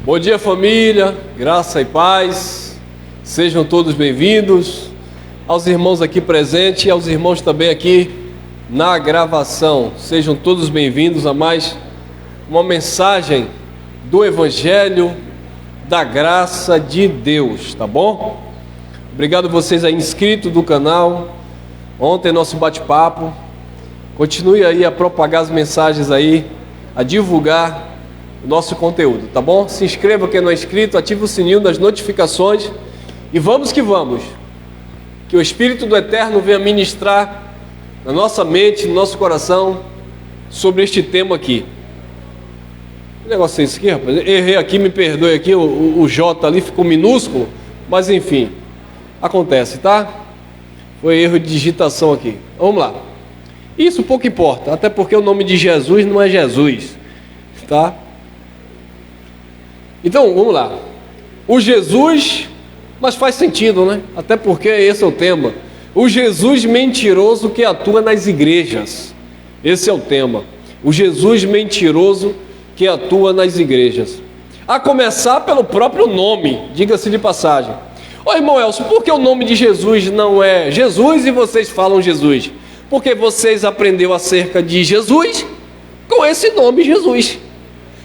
Bom dia, família, graça e paz, sejam todos bem-vindos, aos irmãos aqui presentes e aos irmãos também aqui na gravação, sejam todos bem-vindos a mais uma mensagem do Evangelho da Graça de Deus, tá bom? Obrigado vocês aí inscritos do canal, ontem nosso bate-papo, continue aí a propagar as mensagens aí, a divulgar o nosso conteúdo, tá bom? Se inscreva quem não é inscrito, ative o sininho das notificações e vamos que vamos. Que o Espírito do Eterno venha ministrar na nossa mente, no nosso coração, sobre este tema aqui. Que negócio é esse aqui, rapaz? Errei aqui, me perdoe aqui, o J ali ficou minúsculo, mas enfim, acontece, tá? Foi erro de digitação aqui. Vamos lá. Isso pouco importa, até porque o nome de Jesus não é Jesus, tá? Então, vamos lá. O Jesus, mas faz sentido, né? Até porque esse é o tema. O Jesus mentiroso que atua nas igrejas. Esse é o tema. O Jesus mentiroso que atua nas igrejas. A começar pelo próprio nome, diga-se de passagem. Ô irmão Elcio, por que o nome de Jesus não é Jesus e vocês falam Jesus? Porque vocês aprenderam acerca de Jesus com esse nome Jesus.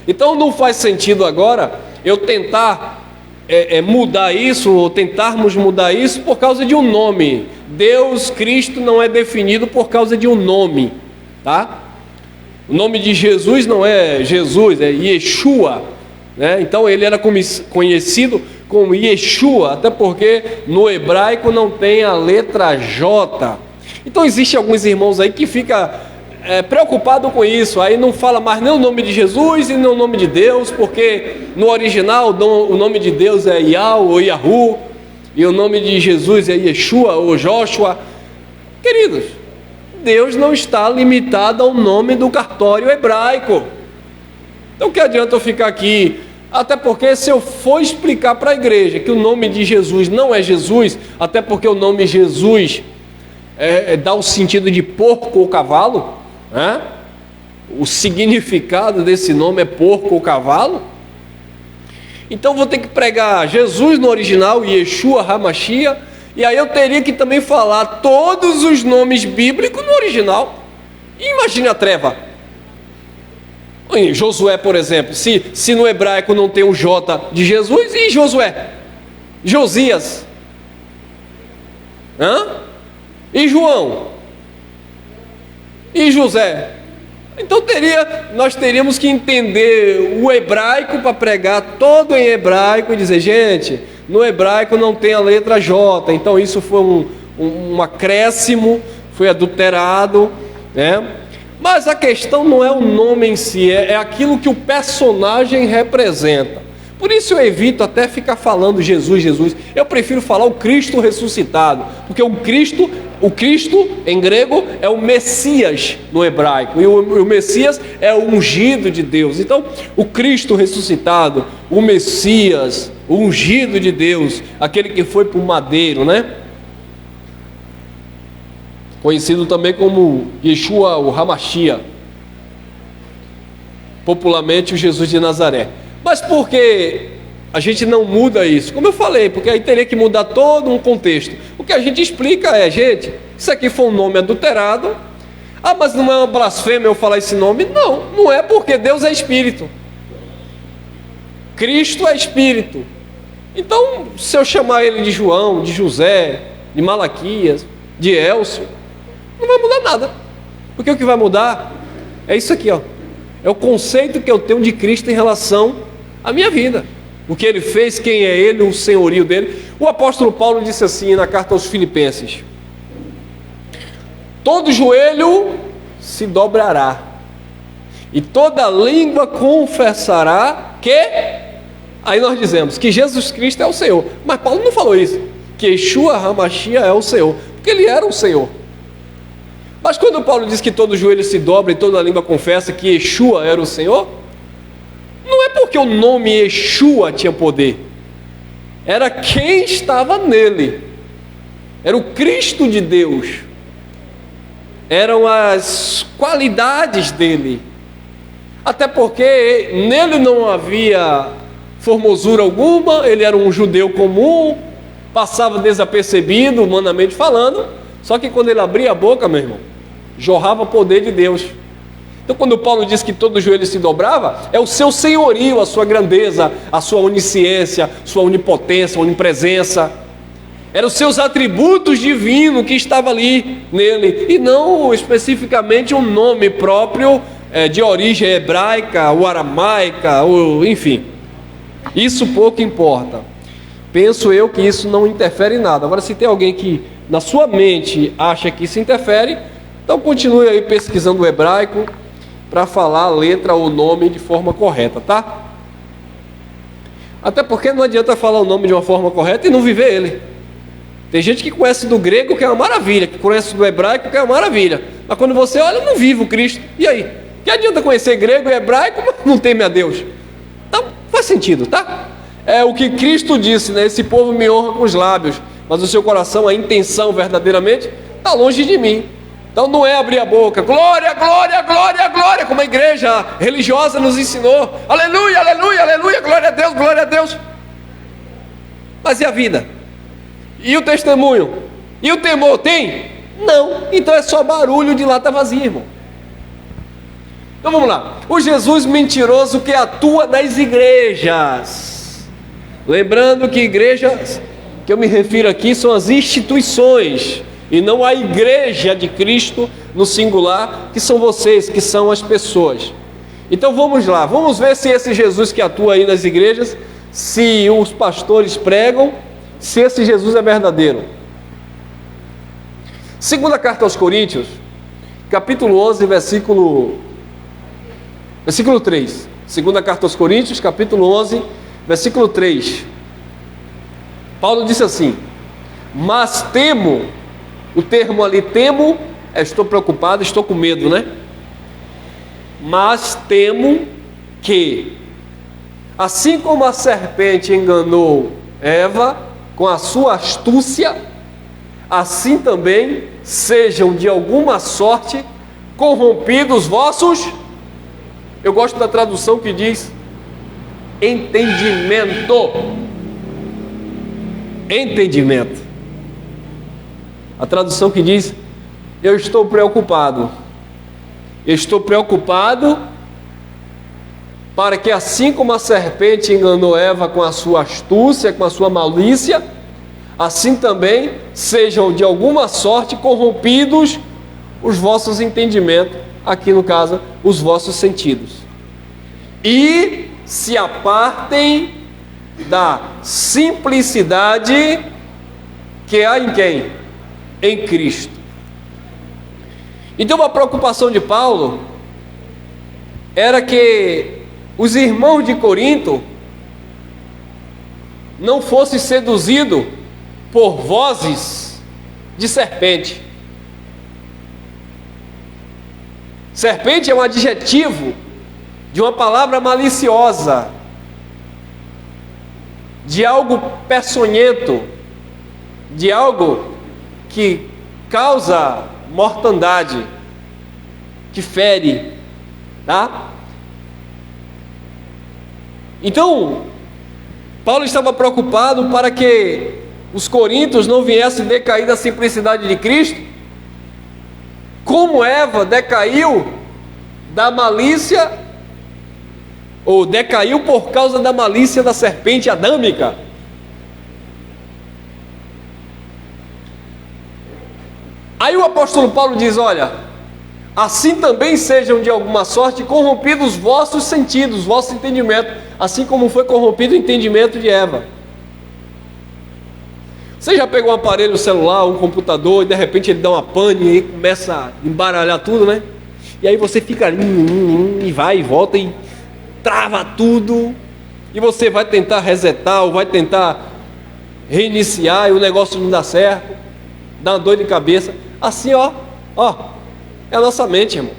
Então não faz sentido agora eu tentar mudar isso, ou tentarmos mudar isso por causa de um nome. Deus, Cristo não é definido por causa de um nome, tá? O nome de Jesus não é Jesus, é Yeshua, né? Então ele era conhecido como Yeshua, até porque no hebraico não tem a letra J. Então existem alguns irmãos aí que ficam preocupado com isso, aí não fala mais nem o nome de Jesus e nem o nome de Deus, porque no original o nome de Deus é Yahweh ou Yahu, e o nome de Jesus é Yeshua ou Joshua. Queridos, Deus não está limitado ao nome do cartório hebraico. Então que adianta eu ficar aqui? Até porque se eu for explicar para a igreja que o nome de Jesus não é Jesus, até porque o nome Jesus dá o sentido de porco ou cavalo, né? O significado desse nome é porco ou cavalo. Então vou ter que pregar Jesus no original, Yeshua HaMashiach, e aí eu teria que também falar todos os nomes bíblicos no original. E imagine a treva. Em Josué, por exemplo, se no hebraico não tem o J de Jesus, e Josué? Josias? E João? E José? Então nós teríamos que entender o hebraico para pregar todo em hebraico e dizer, gente, no hebraico não tem a letra J, então isso foi um acréscimo, foi adulterado, né? Mas a questão não é o nome em si, é aquilo que o personagem representa. Por isso eu evito até ficar falando Jesus, Jesus. Eu prefiro falar o Cristo ressuscitado, porque o Cristo em grego é o Messias no hebraico, e o Messias é o ungido de Deus. Então, o Cristo ressuscitado, o Messias, o ungido de Deus, aquele que foi para o madeiro, né? Conhecido também como Yeshua o HaMashiach, popularmente o Jesus de Nazaré. Mas por que a gente não muda isso? Como eu falei, porque aí teria que mudar todo um contexto. O que a gente explica é, gente, isso aqui foi um nome adulterado. Ah, mas não é uma blasfêmia eu falar esse nome? Não, não é, porque Deus é Espírito. Cristo é Espírito. Então, se eu chamar ele de João, de José, de Malaquias, de Elcio, não vai mudar nada. Porque o que vai mudar é isso aqui, ó. É o conceito que eu tenho de Cristo em relação à minha vida. O que ele fez, quem é ele, o senhorio dele. O apóstolo Paulo disse assim na carta aos Filipenses: todo joelho se dobrará e toda língua confessará que... Aí nós dizemos que Jesus Cristo é o Senhor. Mas Paulo não falou isso, que Yeshua HaMashiach é o Senhor, porque ele era o Senhor. Mas quando Paulo diz que todo joelho se dobra e toda língua confessa que Yeshua era o Senhor, não é porque o nome Yeshua tinha poder, era quem estava nele, era o Cristo de Deus, eram as qualidades dele, até porque nele não havia formosura alguma, ele era um judeu comum, passava desapercebido, humanamente falando, só que quando ele abria a boca, meu irmão, jorrava o poder de Deus. Então quando Paulo diz que todo joelho se dobrava, é o seu senhorio, a sua grandeza, a sua onisciência, sua onipotência, onipresença. Eram os seus atributos divinos que estavam ali nele, e não especificamente um nome próprio de origem hebraica ou aramaica, ou enfim. Isso pouco importa. Penso eu que isso não interfere em nada. Agora, se tem alguém que na sua mente acha que isso interfere, então continue aí pesquisando o hebraico para falar a letra ou o nome de forma correta, tá? Até porque não adianta falar o nome de uma forma correta e não viver ele. Tem gente que conhece do grego, que é uma maravilha, que conhece do hebraico, que é uma maravilha, mas quando você olha, não vive o Cristo. E aí? Que adianta conhecer grego e hebraico, mas não teme a Deus? Então, faz sentido, tá? É o que Cristo disse, né? Esse povo me honra com os lábios, mas o seu coração, a intenção verdadeiramente, está longe de mim. Então não é abrir a boca, glória, glória, glória, glória, como a igreja religiosa nos ensinou, aleluia, aleluia, aleluia, glória a Deus, glória a Deus. Mas e a vida? E o testemunho? E o temor tem? Não. Então é só barulho de lata vazia, irmão. Então vamos lá. O Jesus mentiroso que atua nas igrejas. Lembrando que igrejas que eu me refiro aqui são as instituições, e não a igreja de Cristo no singular, que são vocês, que são as pessoas. Então vamos lá, vamos ver se esse Jesus que atua aí nas igrejas, se os pastores pregam, se esse Jesus é verdadeiro. Segunda carta aos Coríntios, capítulo 11, versículo 3. Segunda carta aos Coríntios, capítulo 11, versículo 3. Paulo disse assim: mas temo, o termo ali temo, estou preocupado, estou com medo, né? Mas temo que, assim como a serpente enganou Eva com a sua astúcia, assim também sejam de alguma sorte corrompidos vossos, eu gosto da tradução que diz entendimento. Entendimento. A tradução que diz: eu estou preocupado. Eu estou preocupado para que, assim como a serpente enganou Eva com a sua astúcia, com a sua malícia, assim também sejam de alguma sorte corrompidos os vossos entendimentos, aqui no caso, os vossos sentidos, e se apartem da simplicidade que há em quem? Em Cristo. Então a preocupação de Paulo era que os irmãos de Corinto não fossem seduzidos por vozes de serpente. Serpente é um adjetivo de uma palavra maliciosa, de algo peçonhento, de algo que causa mortandade, que fere, tá? Então, Paulo estava preocupado para que os coríntios não viessem decair da simplicidade de Cristo, como Eva decaiu da malícia, ou decaiu por causa da malícia da serpente adâmica. Aí o apóstolo Paulo diz: olha, assim também sejam de alguma sorte corrompidos os vossos sentidos, vosso entendimento, assim como foi corrompido o entendimento de Eva. Você já pegou um aparelho celular, um computador, e de repente ele dá uma pane e começa a embaralhar tudo, né? E aí você fica ali, e vai e volta e trava tudo, e você vai tentar resetar ou vai tentar reiniciar e o negócio não dá certo, dá uma dor de cabeça. Assim, ó, é a nossa mente, irmão.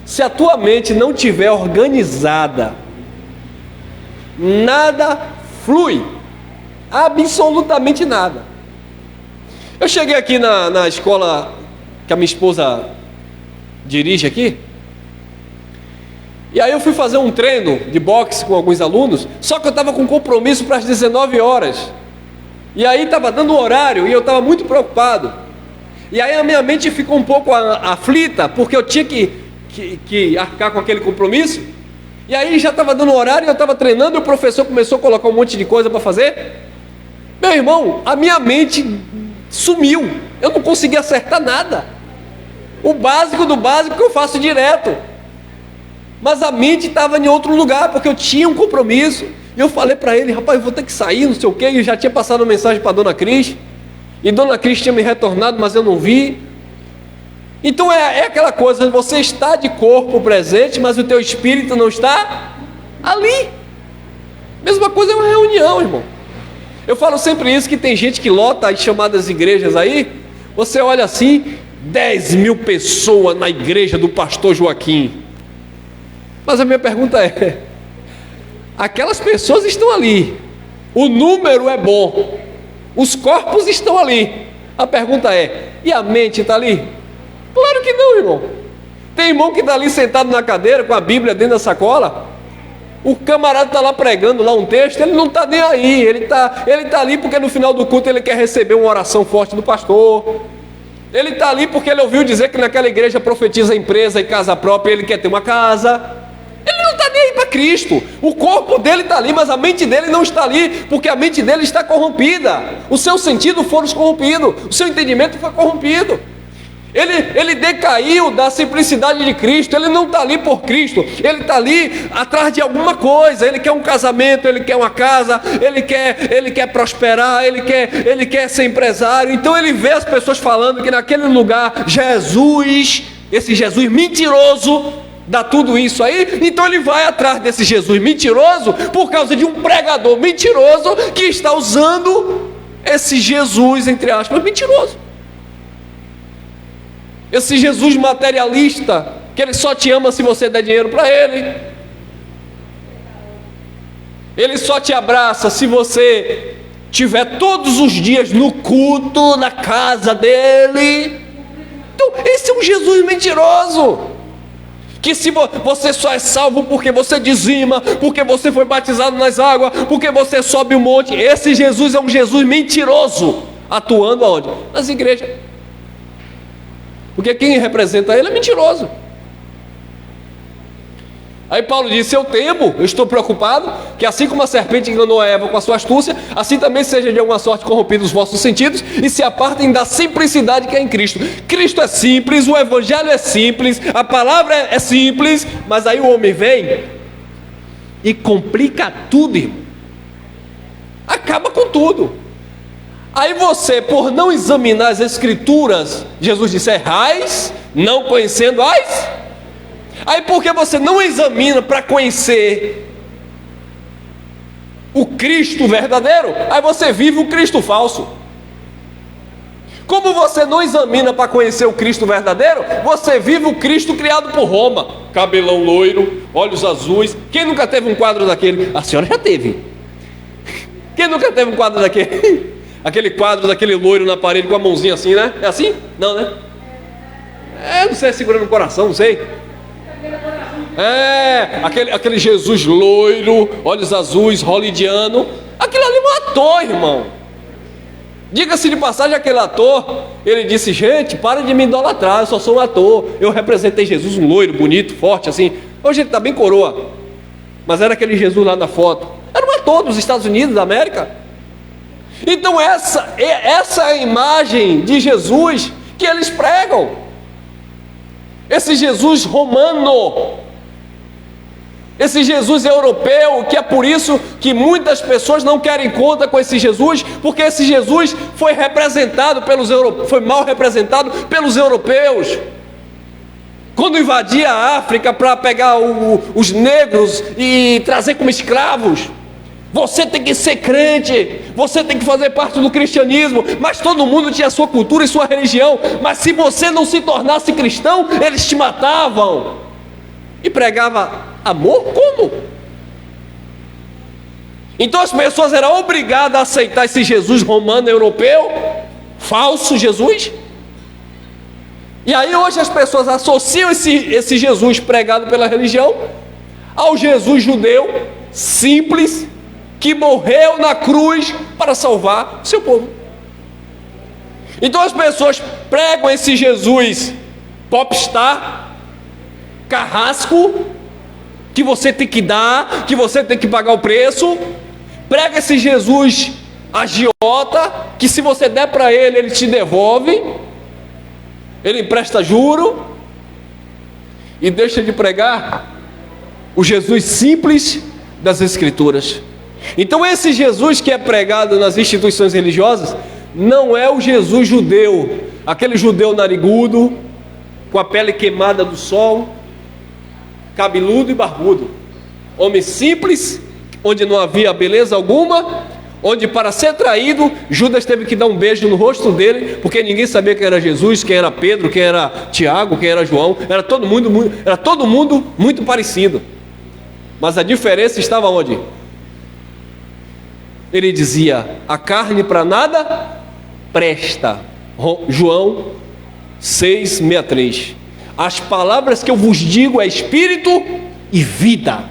Se a tua mente não tiver organizada, nada flui, absolutamente nada. Eu cheguei aqui na escola que a minha esposa dirige aqui, E aí eu fui fazer um treino de boxe com alguns alunos, só que eu estava com compromisso para as 19 horas. E aí estava dando o horário e eu estava muito preocupado. E aí a minha mente ficou um pouco aflita, porque eu tinha que arcar com aquele compromisso. E aí já estava dando o horário, eu estava treinando e o professor começou a colocar um monte de coisa para fazer. Meu irmão, a minha mente sumiu. Eu não consegui acertar nada. O básico do básico que eu faço direto. Mas a mente estava em outro lugar, porque eu tinha um compromisso. E eu falei para ele, rapaz, eu vou ter que sair, não sei o quê. E eu já tinha passado uma mensagem para a Dona Cris. E Dona Cris tinha me retornado, mas eu não vi. Então é aquela coisa, você está de corpo presente, mas o teu espírito não está ali. Mesma coisa é uma reunião, irmão. Eu falo sempre isso, que tem gente que lota as chamadas igrejas aí. Você olha assim, 10.000 pessoas na igreja do pastor Joaquim. Mas a minha pergunta é, aquelas pessoas estão ali, o número é bom, os corpos estão ali. A pergunta é, e a mente está ali? Claro que não, irmão. Tem irmão que está ali sentado na cadeira com a Bíblia dentro da sacola. O camarada está lá pregando lá um texto, ele não está nem aí. Ele tá ali porque no final do culto ele quer receber uma oração forte do pastor. Ele está ali porque ele ouviu dizer que naquela igreja profetiza empresa e casa própria e ele quer ter uma casa. Ele não está nem aí para Cristo. O corpo dele está ali, mas a mente dele não está ali, porque a mente dele está corrompida. Os seus sentidos foram corrompidos, o seu entendimento foi corrompido. Ele decaiu da simplicidade de Cristo. Ele não está ali por Cristo, ele está ali atrás de alguma coisa. Ele quer um casamento, ele quer uma casa, ele quer prosperar, ele quer ser empresário. Então ele vê as pessoas falando que naquele lugar Jesus, esse Jesus mentiroso, dá tudo isso aí. Então ele vai atrás desse Jesus mentiroso por causa de um pregador mentiroso que está usando esse Jesus, entre aspas, mentiroso. Esse Jesus materialista, que ele só te ama se você der dinheiro para ele. Ele só te abraça se você tiver todos os dias no culto, na casa dele. Então esse é um Jesus mentiroso. Que se você só é salvo porque você dizima, porque você foi batizado nas águas, porque você sobe o monte. Esse Jesus é um Jesus mentiroso, atuando aonde? Nas igrejas. Porque quem representa ele é mentiroso. Aí Paulo disse, eu temo, eu estou preocupado, que assim como a serpente enganou a Eva com a sua astúcia, assim também seja de alguma sorte corrompidos os vossos sentidos, e se apartem da simplicidade que é em Cristo. Cristo é simples, o evangelho é simples, a palavra é simples, mas aí o homem vem e complica tudo, irmão. Acaba com tudo. Aí você, por não examinar as escrituras, Jesus disse, errais, não conhecendo as. Aí porque você não examina para conhecer o Cristo verdadeiro, aí você vive o Cristo falso. Como você não examina para conhecer o Cristo verdadeiro, você vive o Cristo criado por Roma. Cabelão loiro, olhos azuis. Quem nunca teve um quadro daquele? A senhora já teve. Quem nunca teve um quadro daquele? Aquele quadro daquele loiro na parede com a mãozinha assim, né? É assim? Não, né? Não sei, segurando o coração, não sei. Aquele Jesus loiro, olhos azuis, hollywoodiano. Aquilo ali é um ator, irmão. Diga-se de passagem, aquele ator, ele disse, gente, para de me idolatrar, eu só sou um ator. Eu representei Jesus, um loiro, bonito, forte, assim. Hoje ele está bem coroa. Mas era aquele Jesus lá na foto. Era um ator dos Estados Unidos, da América. Então essa é a imagem de Jesus que eles pregam. Esse Jesus romano, esse Jesus europeu, que é por isso que muitas pessoas não querem conta com esse Jesus, porque esse Jesus foi representado foi mal representado pelos europeus. Quando invadia a África para pegar os negros e trazer como escravos. Você tem que ser crente, você tem que fazer parte do cristianismo, mas todo mundo tinha sua cultura e sua religião. Mas se você não se tornasse cristão, eles te matavam. E pregava amor? Como? Então as pessoas eram obrigadas a aceitar esse Jesus romano europeu, falso Jesus. E aí hoje as pessoas associam esse Jesus pregado pela religião ao Jesus judeu, simples, que morreu na cruz para salvar seu povo. Então as pessoas pregam esse Jesus popstar, carrasco, que você tem que dar, que você tem que pagar o preço. Prega esse Jesus agiota, que se você der para ele, ele te devolve, ele empresta juro, e deixa de pregar o Jesus simples das Escrituras. Então esse Jesus que é pregado nas instituições religiosas não é o Jesus judeu, aquele judeu narigudo, com a pele queimada do sol, cabeludo e barbudo, homem simples, onde não havia beleza alguma, onde para ser traído, Judas teve que dar um beijo no rosto dele, porque ninguém sabia quem era Jesus, quem era Pedro, quem era Tiago, quem era João, era todo mundo muito parecido, mas a diferença estava onde? Ele dizia: a carne para nada presta. João 6,63. As palavras que eu vos digo é espírito e vida.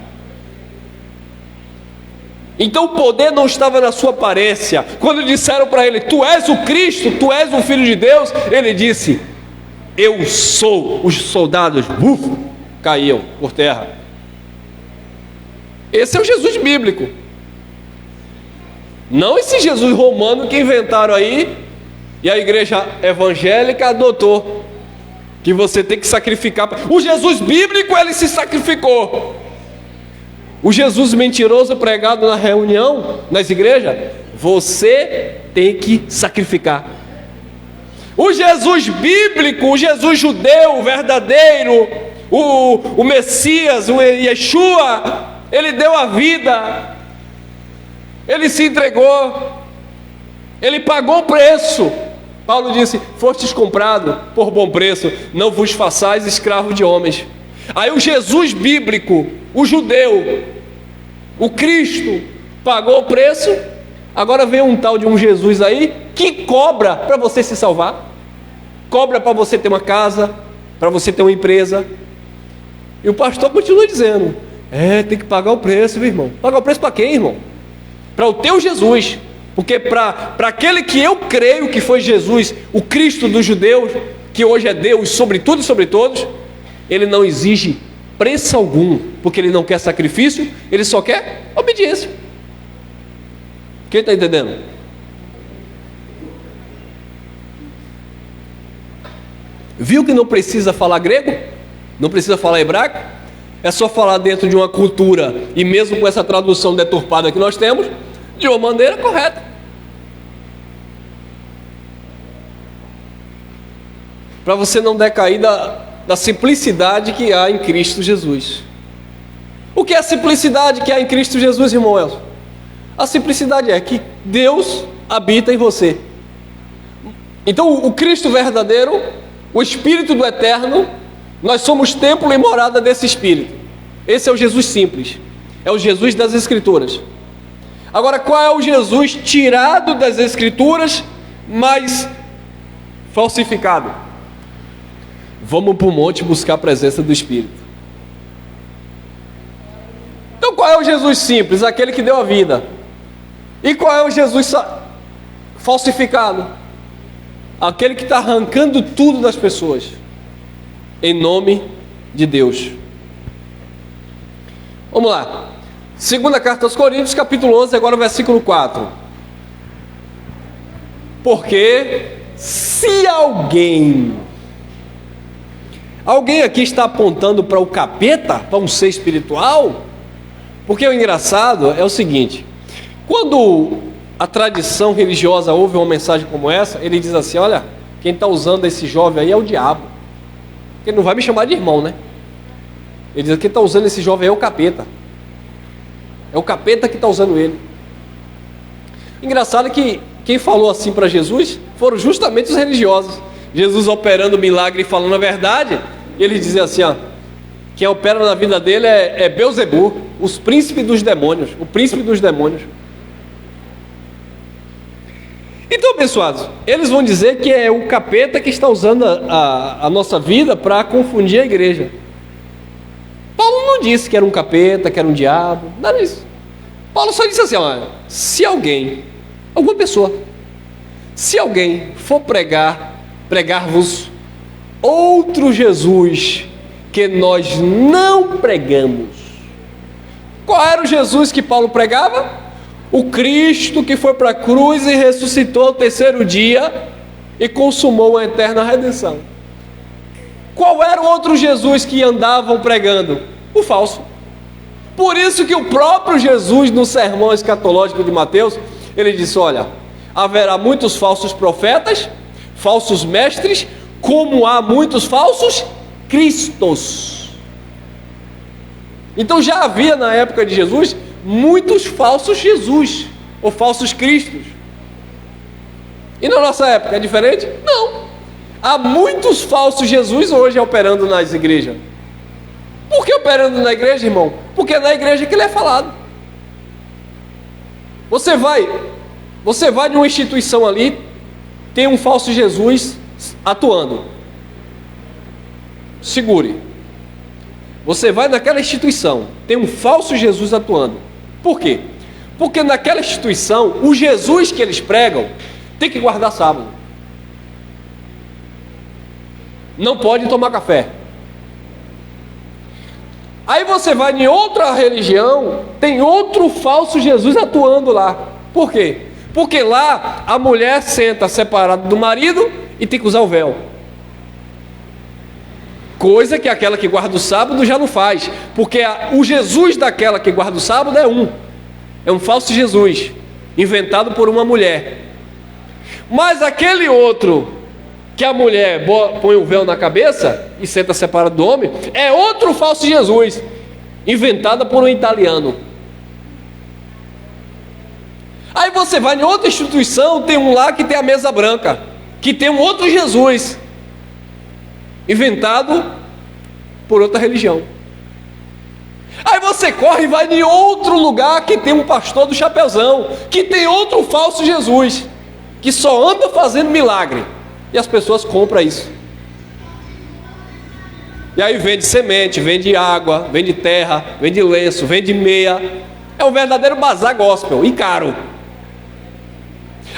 Então o poder não estava na sua aparência. Quando disseram para ele: tu és o Cristo, tu és o Filho de Deus, ele disse: eu sou. Os soldados caíam por terra. Esse é o Jesus bíblico, não esse Jesus romano que inventaram aí e a igreja evangélica adotou, que você tem que sacrificar. O Jesus bíblico, ele se sacrificou. O Jesus mentiroso pregado na reunião, nas igrejas, você tem que sacrificar. O Jesus bíblico, o Jesus judeu, o verdadeiro, o Messias, o Yeshua, ele deu a vida, ele se entregou, ele pagou o preço. Paulo disse: fostes comprado por bom preço, não vos façais escravo de homens. Aí o Jesus bíblico, o judeu, o Cristo, pagou o preço. Agora vem um tal de um Jesus aí que cobra para você se salvar, cobra para você ter uma casa, para você ter uma empresa. E o pastor continua dizendo: tem que pagar o preço, meu irmão. Pagar o preço para quem, irmão? Para o teu Jesus. Porque para aquele que eu creio que foi Jesus, o Cristo dos judeus, que hoje é Deus sobre tudo e sobre todos, ele não exige preço algum, porque ele não quer sacrifício, ele só quer obediência. Quem está entendendo? Viu que não precisa falar grego? Não precisa falar hebraico? É só falar dentro de uma cultura, e mesmo com essa tradução deturpada que nós temos, de uma maneira correta. Para você não decair da simplicidade que há em Cristo Jesus. O que é a simplicidade que há em Cristo Jesus, irmão Elson? A simplicidade é que Deus habita em você. Então o Cristo verdadeiro, o Espírito do Eterno, nós somos templo e morada desse Espírito. Esse é o Jesus simples, é o Jesus das Escrituras. Agora, qual é o Jesus tirado das Escrituras, mas falsificado? Vamos para o monte buscar a presença do Espírito. Então qual é o Jesus simples? Aquele que deu a vida. E qual é o Jesus falsificado? Aquele que está arrancando tudo das pessoas, em nome de Deus. Vamos lá. Segunda carta aos Coríntios, capítulo 11, agora o versículo 4. Porque se alguém aqui está apontando para o capeta, para um ser espiritual, porque o engraçado é o seguinte: quando a tradição religiosa ouve uma mensagem como essa, ele diz assim: olha, quem está usando esse jovem aí é o diabo. Ele não vai me chamar de irmão, né? Ele diz: quem está usando esse jovem aí é o capeta. É o capeta que está usando ele. Engraçado que quem falou assim para Jesus foram justamente os religiosos. Jesus operando milagre e falando a verdade, ele dizia assim: ó, quem opera na vida dele é Beelzebu, os príncipes dos demônios, o príncipe dos demônios. Então, abençoados, eles vão dizer que é o capeta que está usando a nossa vida para confundir a igreja. Paulo não disse que era um capeta, que era um diabo, nada disso. Paulo só disse assim, olha, se alguém, alguma pessoa, se alguém for pregar-vos outro Jesus que nós não pregamos. Qual era o Jesus que Paulo pregava? O Cristo que foi para a cruz e ressuscitou ao terceiro dia e consumou a eterna redenção. Qual era o outro Jesus que andavam pregando? O falso. Por isso que o próprio Jesus, no sermão escatológico de Mateus, ele disse, olha, haverá muitos falsos profetas, falsos mestres, como há muitos falsos cristos. Então já havia na época de Jesus muitos falsos Jesus, ou falsos cristos. E na nossa época é diferente? Não. Há muitos falsos Jesus hoje operando nas igrejas. Por que operando na igreja, irmão? Porque é na igreja que ele é falado. Você vai em uma instituição ali, tem um falso Jesus atuando. Segure. Você vai naquela instituição, tem um falso Jesus atuando. Por quê? Porque naquela instituição, o Jesus que eles pregam tem que guardar sábado. Não pode tomar café. Aí você vai em outra religião, tem outro falso Jesus atuando lá. Por quê? Porque lá a mulher senta separada do marido e tem que usar o véu. Coisa que aquela que guarda o sábado já não faz. Porque o Jesus daquela que guarda o sábado é um falso Jesus, inventado por uma mulher. Mas aquele outro, que a mulher põe o véu na cabeça e senta separado do homem, é outro falso Jesus, inventado por um italiano. Aí você vai em outra instituição, tem um lá que tem a mesa branca, que tem um outro Jesus, inventado por outra religião. Aí você corre e vai em outro lugar que tem um pastor do Chapeuzão, que tem outro falso Jesus, que só anda fazendo milagre. E as pessoas compram isso. E aí vende semente, vende água, vende terra, vende lenço, vende meia. É um verdadeiro bazar gospel, e caro.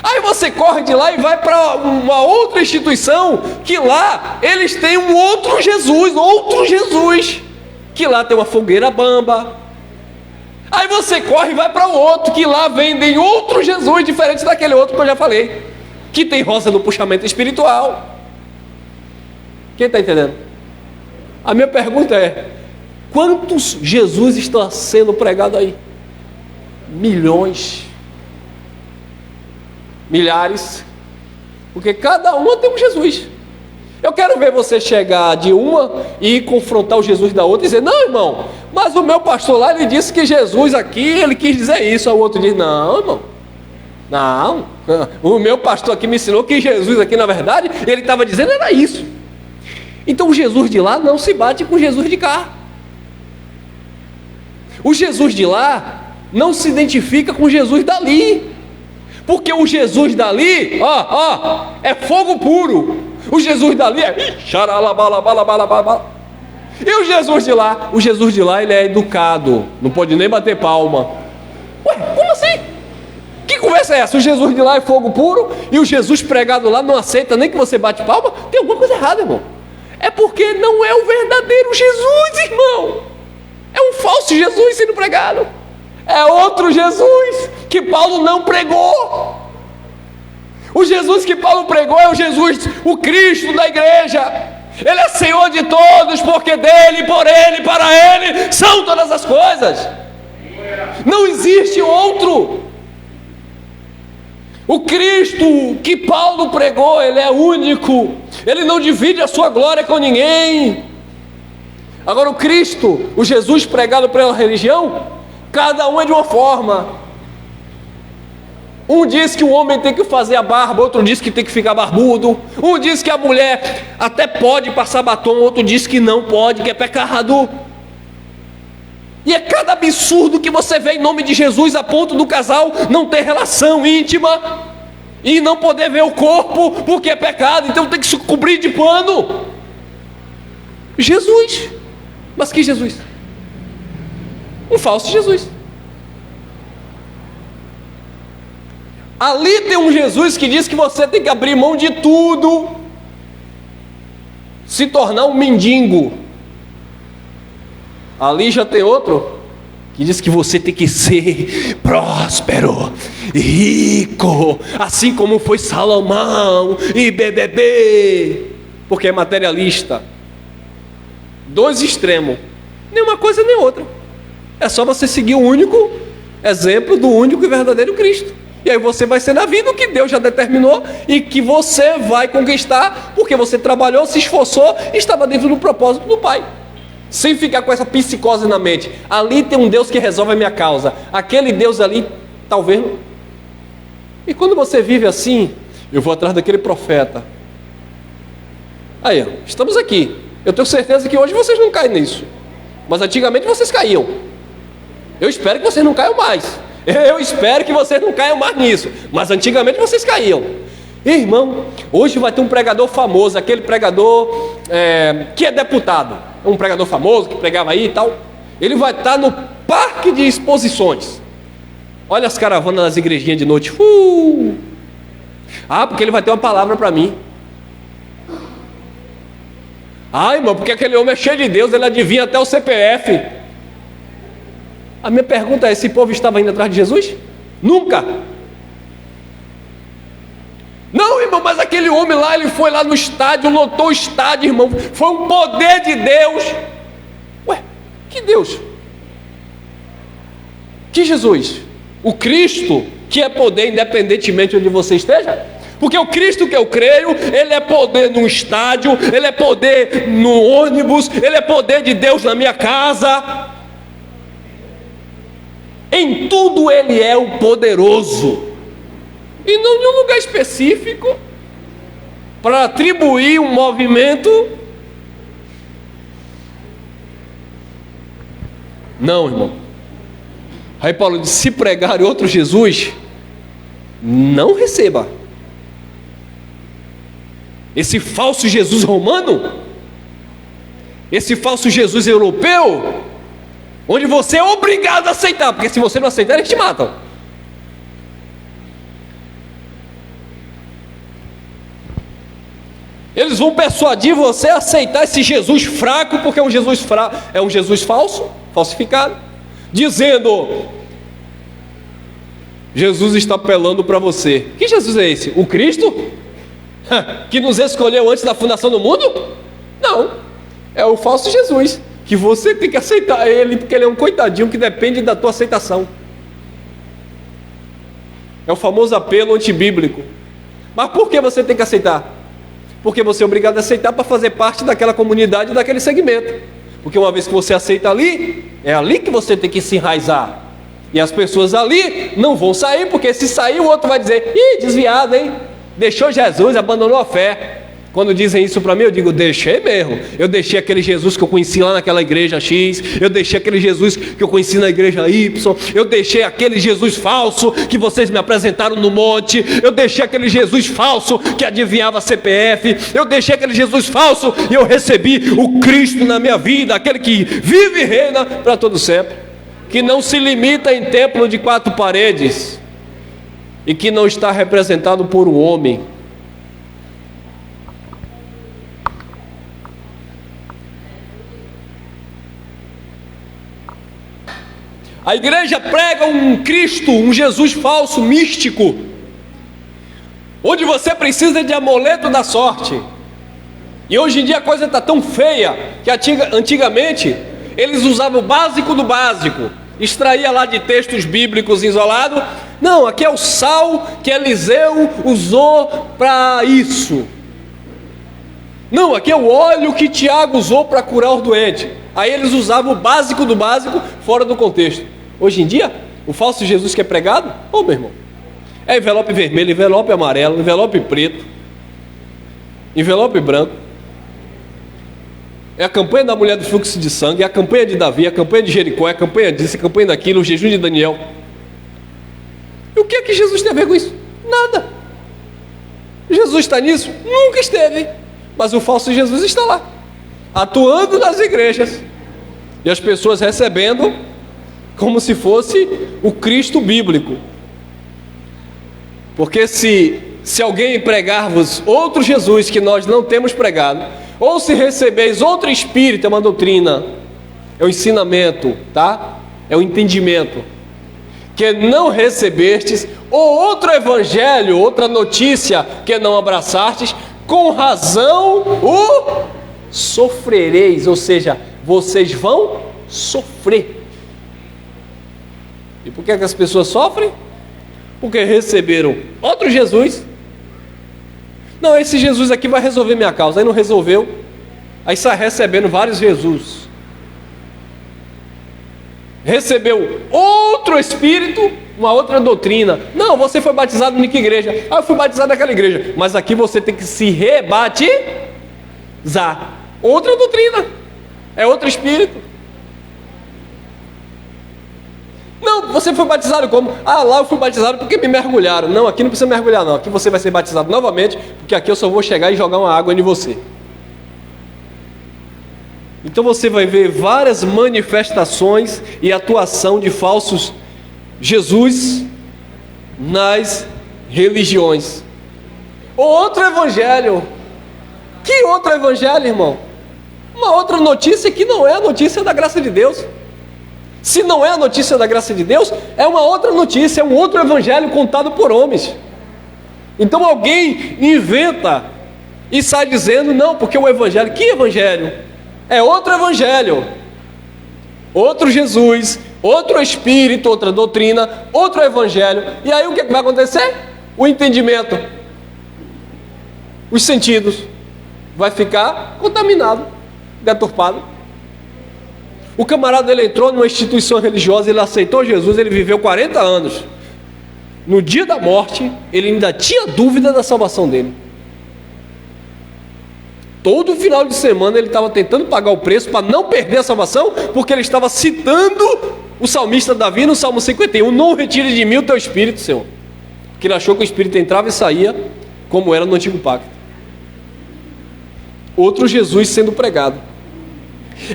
Aí você corre de lá e vai para uma outra instituição, que lá eles têm um outro Jesus, que lá tem uma fogueira bamba. Aí você corre e vai para o outro, que lá vendem outro Jesus, diferente daquele outro que eu já falei, que tem rosa no puxamento espiritual. Quem está entendendo? A minha pergunta é: quantos Jesus estão sendo pregados aí? Milhões, milhares, porque cada uma tem um Jesus. Eu quero ver você chegar de uma e confrontar o Jesus da outra e dizer: não, irmão, mas o meu pastor lá, ele disse que Jesus aqui, ele quis dizer isso. O outro diz: não, irmão, não, o meu pastor aqui me ensinou que Jesus aqui, na verdade, ele estava dizendo era isso. Então o Jesus de lá não se bate com o Jesus de cá. O Jesus de lá não se identifica com o Jesus dali, porque o Jesus dali, é fogo puro. O Jesus dali é xaralabalabalabalabala. E o Jesus de lá, ele é educado, não pode nem bater palma. Ué, como assim? Que conversa é essa? O Jesus de lá é fogo puro e o Jesus pregado lá não aceita nem que você bate palma? Tem alguma coisa errada, irmão. É porque não é o verdadeiro Jesus, irmão. É um falso Jesus sendo pregado. É outro Jesus que Paulo não pregou. O Jesus que Paulo pregou é o Jesus, o Cristo da igreja. Ele é Senhor de todos, porque dele, por ele, para ele são todas as coisas. Não existe outro. O Cristo que Paulo pregou, ele é único. Ele não divide a sua glória com ninguém. Agora o Cristo, o Jesus pregado pela religião, cada um é de uma forma. Um diz que o homem tem que fazer a barba, outro diz que tem que ficar barbudo. Um diz que a mulher até pode passar batom, outro diz que não pode, que é pecado. E é cada absurdo que você vê em nome de Jesus, a ponto do casal não ter relação íntima e não poder ver o corpo, porque é pecado, então tem que se cobrir de pano. Jesus, mas que Jesus? um falso Jesus. Ali tem um Jesus que diz que você tem que abrir mão de tudo, se tornar um mendigo. Ali já tem outro que diz que você tem que ser próspero, rico, assim como foi Salomão e BBB, porque é materialista. Dois extremos, nem uma coisa nem outra. É só você seguir o único exemplo do único e verdadeiro Cristo. E aí você vai ser na vida o que Deus já determinou e que você vai conquistar, porque você trabalhou, se esforçou e estava dentro do propósito do Pai. Sem ficar com essa psicose na mente. Ali tem um Deus que resolve a minha causa. Aquele Deus ali, talvez não. E quando você vive assim, eu vou atrás daquele profeta. Aí, estamos aqui. Eu tenho certeza que hoje vocês não caem nisso. Mas antigamente vocês caíam. Eu espero que vocês não caiam mais. Eu espero que vocês não caiam mais nisso. Mas antigamente vocês caíam. Irmão, hoje vai ter um pregador famoso, aquele pregador que é deputado. Um pregador famoso que pregava aí e tal. Ele vai estar no parque de exposições. Olha as caravanas das igrejinhas de noite. Porque ele vai ter uma palavra para mim. Irmão, porque aquele homem é cheio de Deus, ele adivinha até o CPF. A minha pergunta é: esse povo estava indo atrás de Jesus? Nunca. Não, irmão, mas aquele homem lá, ele foi lá no estádio, lotou o estádio, irmão. Foi um poder de Deus. Ué, que Deus? Que Jesus? O Cristo, que é poder independentemente onde você esteja? Porque o Cristo que eu creio, Ele é poder no estádio, Ele é poder no ônibus, Ele é poder de Deus na minha casa. Em tudo Ele é o poderoso. E não em um lugar específico, para atribuir um movimento. Não, irmão. Aí Paulo diz: se pregar outro Jesus, não receba. Esse falso Jesus romano, esse falso Jesus europeu, onde você é obrigado a aceitar, porque se você não aceitar, eles te matam. Eles vão persuadir você a aceitar esse Jesus fraco, porque é um Jesus fraco, é um Jesus falso, falsificado, dizendo: Jesus está apelando para você. Que Jesus é esse? O Cristo? Que nos escolheu antes da fundação do mundo? Não, é o falso Jesus, que você tem que aceitar ele, porque ele é um coitadinho que depende da tua aceitação. É o famoso apelo antibíblico. Mas por que você tem que aceitar? Porque você é obrigado a aceitar para fazer parte daquela comunidade, daquele segmento. Porque uma vez que você aceita ali, é ali que você tem que se enraizar. E as pessoas ali não vão sair, porque se sair o outro vai dizer: ih, desviado, hein? Deixou Jesus, abandonou a fé. Quando dizem isso para mim, eu digo: deixei mesmo. Eu deixei aquele Jesus que eu conheci lá naquela igreja X. Eu deixei aquele Jesus que eu conheci na igreja Y. Eu deixei aquele Jesus falso que vocês me apresentaram no monte. Eu deixei aquele Jesus falso que adivinhava CPF. Eu deixei aquele Jesus falso e eu recebi o Cristo na minha vida, aquele que vive e reina para todo sempre, que não se limita em templo de 4 paredes e que não está representado por um homem. A igreja prega um Cristo, um Jesus falso, místico, onde você precisa de amuleto da sorte. E hoje em dia a coisa está tão feia que antigamente eles usavam o básico do básico, extraía lá de textos bíblicos isolados. Não, aqui é o sal que Eliseu usou para isso. Não, aqui é o óleo que Tiago usou para curar o doente. Aí eles usavam o básico do básico fora do contexto. Hoje em dia, o falso Jesus que é pregado, meu irmão, é envelope vermelho, envelope amarelo, envelope preto, envelope branco. É a campanha da mulher do fluxo de sangue, é a campanha de Davi, é a campanha de Jericó, é a campanha disso, é a campanha daquilo, o jejum de Daniel. E o que é que Jesus tem a ver com isso? Nada. Jesus está nisso? Nunca esteve. Mas o falso Jesus está lá, atuando nas igrejas, e as pessoas recebendo como se fosse o Cristo bíblico. Porque se alguém pregar-vos outro Jesus que nós não temos pregado, ou se recebeis outro Espírito, é uma doutrina, é um ensinamento, tá? É um entendimento, que não recebestes, ou outro evangelho, outra notícia que não abraçastes, com razão o sofrereis, ou seja, vocês vão sofrer. E por que as pessoas sofrem? Porque receberam outro Jesus. Não, esse Jesus aqui vai resolver minha causa. Aí não resolveu, aí sai recebendo vários Jesus. Recebeu outro Espírito, uma outra doutrina. Não, você foi batizado em que igreja? Ah, eu fui batizado naquela igreja. Mas aqui você tem que se rebatizar. Outra doutrina, é outro Espírito. Não, você foi batizado como? Ah, lá eu fui batizado porque me mergulharam. Não, aqui não precisa mergulhar não. Aqui você vai ser batizado novamente, porque aqui eu só vou chegar e jogar uma água em você. Então você vai ver várias manifestações e atuação de falsos Jesus nas religiões. Outro evangelho. Que outro evangelho, irmão? Uma outra notícia que não é a notícia da graça de Deus. Se não é a notícia da graça de Deus, é uma outra notícia, é um outro evangelho contado por homens. Então alguém inventa e sai dizendo, não, porque o evangelho, que evangelho? É outro evangelho, outro Jesus, outro Espírito, outra doutrina, outro evangelho. E aí o que vai acontecer? O entendimento, os sentidos, vai ficar contaminado, deturpado. O camarada, ele entrou numa instituição religiosa, ele aceitou Jesus, ele viveu 40 anos. No dia da morte, ele ainda tinha dúvida da salvação dele. Todo final de semana ele estava tentando pagar o preço para não perder a salvação, porque ele estava citando o salmista Davi no Salmo 51, não retire de mim o teu Espírito, Senhor. Porque ele achou que o Espírito entrava e saía, como era no Antigo Pacto. Outro Jesus sendo pregado.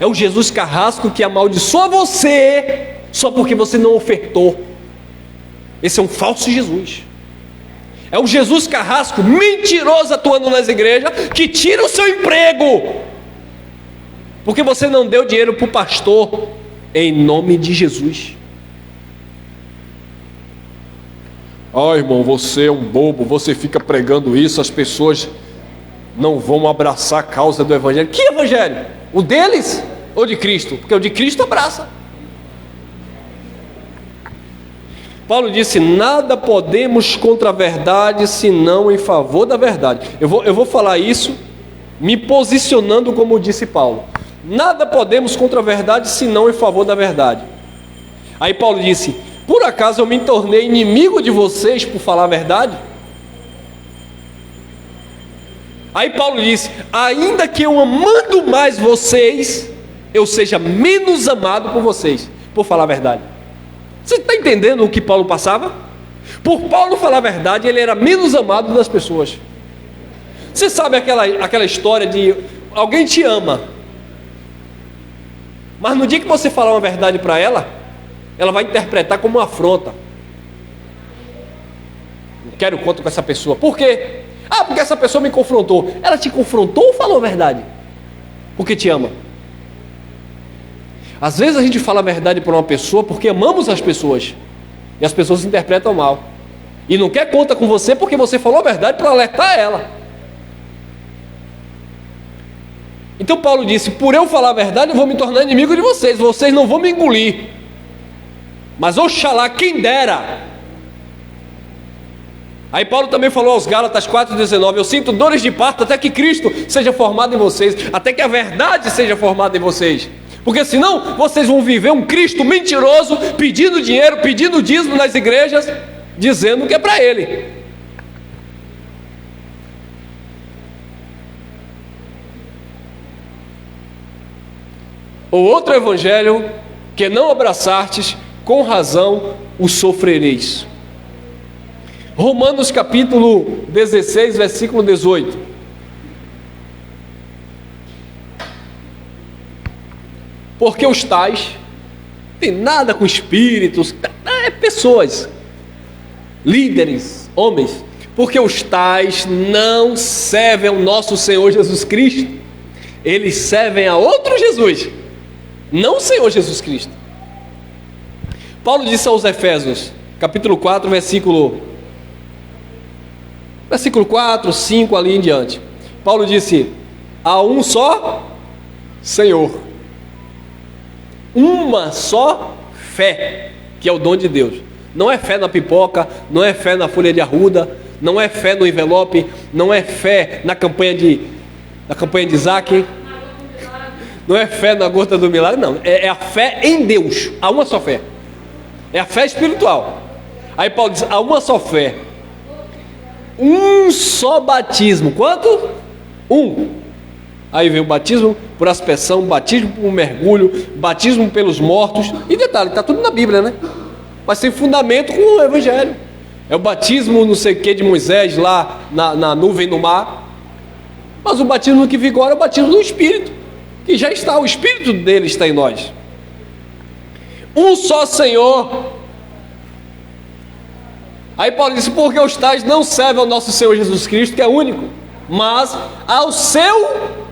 É o Jesus carrasco que amaldiçoa você só porque você não ofertou. Esse é um falso Jesus. É o Jesus carrasco mentiroso atuando nas igrejas, que tira o seu emprego porque você não deu dinheiro para o pastor, em nome de Jesus. Irmão, você é um bobo, você fica pregando isso, as pessoas não vão abraçar a causa do evangelho. Que evangelho? O deles ou de Cristo? Porque o de Cristo abraça. Paulo disse, nada podemos contra a verdade, senão em favor da verdade. Eu vou falar isso me posicionando como disse Paulo. Nada podemos contra a verdade, senão em favor da verdade. Aí Paulo disse, por acaso eu me tornei inimigo de vocês por falar a verdade? Aí Paulo disse, ainda que eu amando mais vocês, eu seja menos amado por vocês, por falar a verdade. Você está entendendo o que Paulo passava? Por Paulo falar a verdade, ele era menos amado das pessoas. Você sabe aquela história de alguém te ama, mas no dia que você falar uma verdade para ela, ela vai interpretar como uma afronta. Não quero conto com essa pessoa. Por quê? Porque essa pessoa me confrontou. Ela te confrontou ou falou a verdade? Porque te ama. Às vezes a gente fala a verdade para uma pessoa porque amamos as pessoas, e as pessoas interpretam mal, e não quer conta com você porque você falou a verdade para alertar ela. Então Paulo disse, por eu falar a verdade eu vou me tornar inimigo de vocês, vocês não vão me engolir, mas oxalá quem dera. Aí Paulo também falou aos Gálatas 4,19, eu sinto dores de parto até que Cristo seja formado em vocês, até que a verdade seja formada em vocês, porque senão vocês vão viver um Cristo mentiroso, pedindo dinheiro, pedindo dízimo nas igrejas, dizendo que é para ele. O outro evangelho que não abraçastes, com razão o sofrereis. Romanos capítulo 16, versículo 18. Porque os tais tem nada com espíritos, é pessoas, líderes, homens, porque os tais não servem ao nosso Senhor Jesus Cristo, eles servem a outro Jesus, não o Senhor Jesus Cristo. Paulo disse aos Efésios, capítulo 4, versículo 4, 5, ali em diante. Paulo disse: há um só Senhor, uma só fé, que é o dom de Deus. Não é fé na pipoca, não é fé na folha de arruda, não é fé no envelope, não é fé na campanha de Isaac, não é fé na gota do milagre, não. É a fé em Deus, há uma só fé. É a fé espiritual. Aí Paulo diz: há uma só fé, um só batismo. Quanto? Um. Aí vem o batismo por aspersão, batismo por mergulho, batismo pelos mortos. E detalhe, está tudo na Bíblia, né? Mas tem fundamento com o Evangelho. É o batismo não sei o que de Moisés lá na nuvem no mar. Mas o batismo que vigora é o batismo do Espírito, que já está, o Espírito dele está em nós. Um só Senhor. Aí Paulo disse: porque os tais não servem ao nosso Senhor Jesus Cristo, que é único, mas ao seu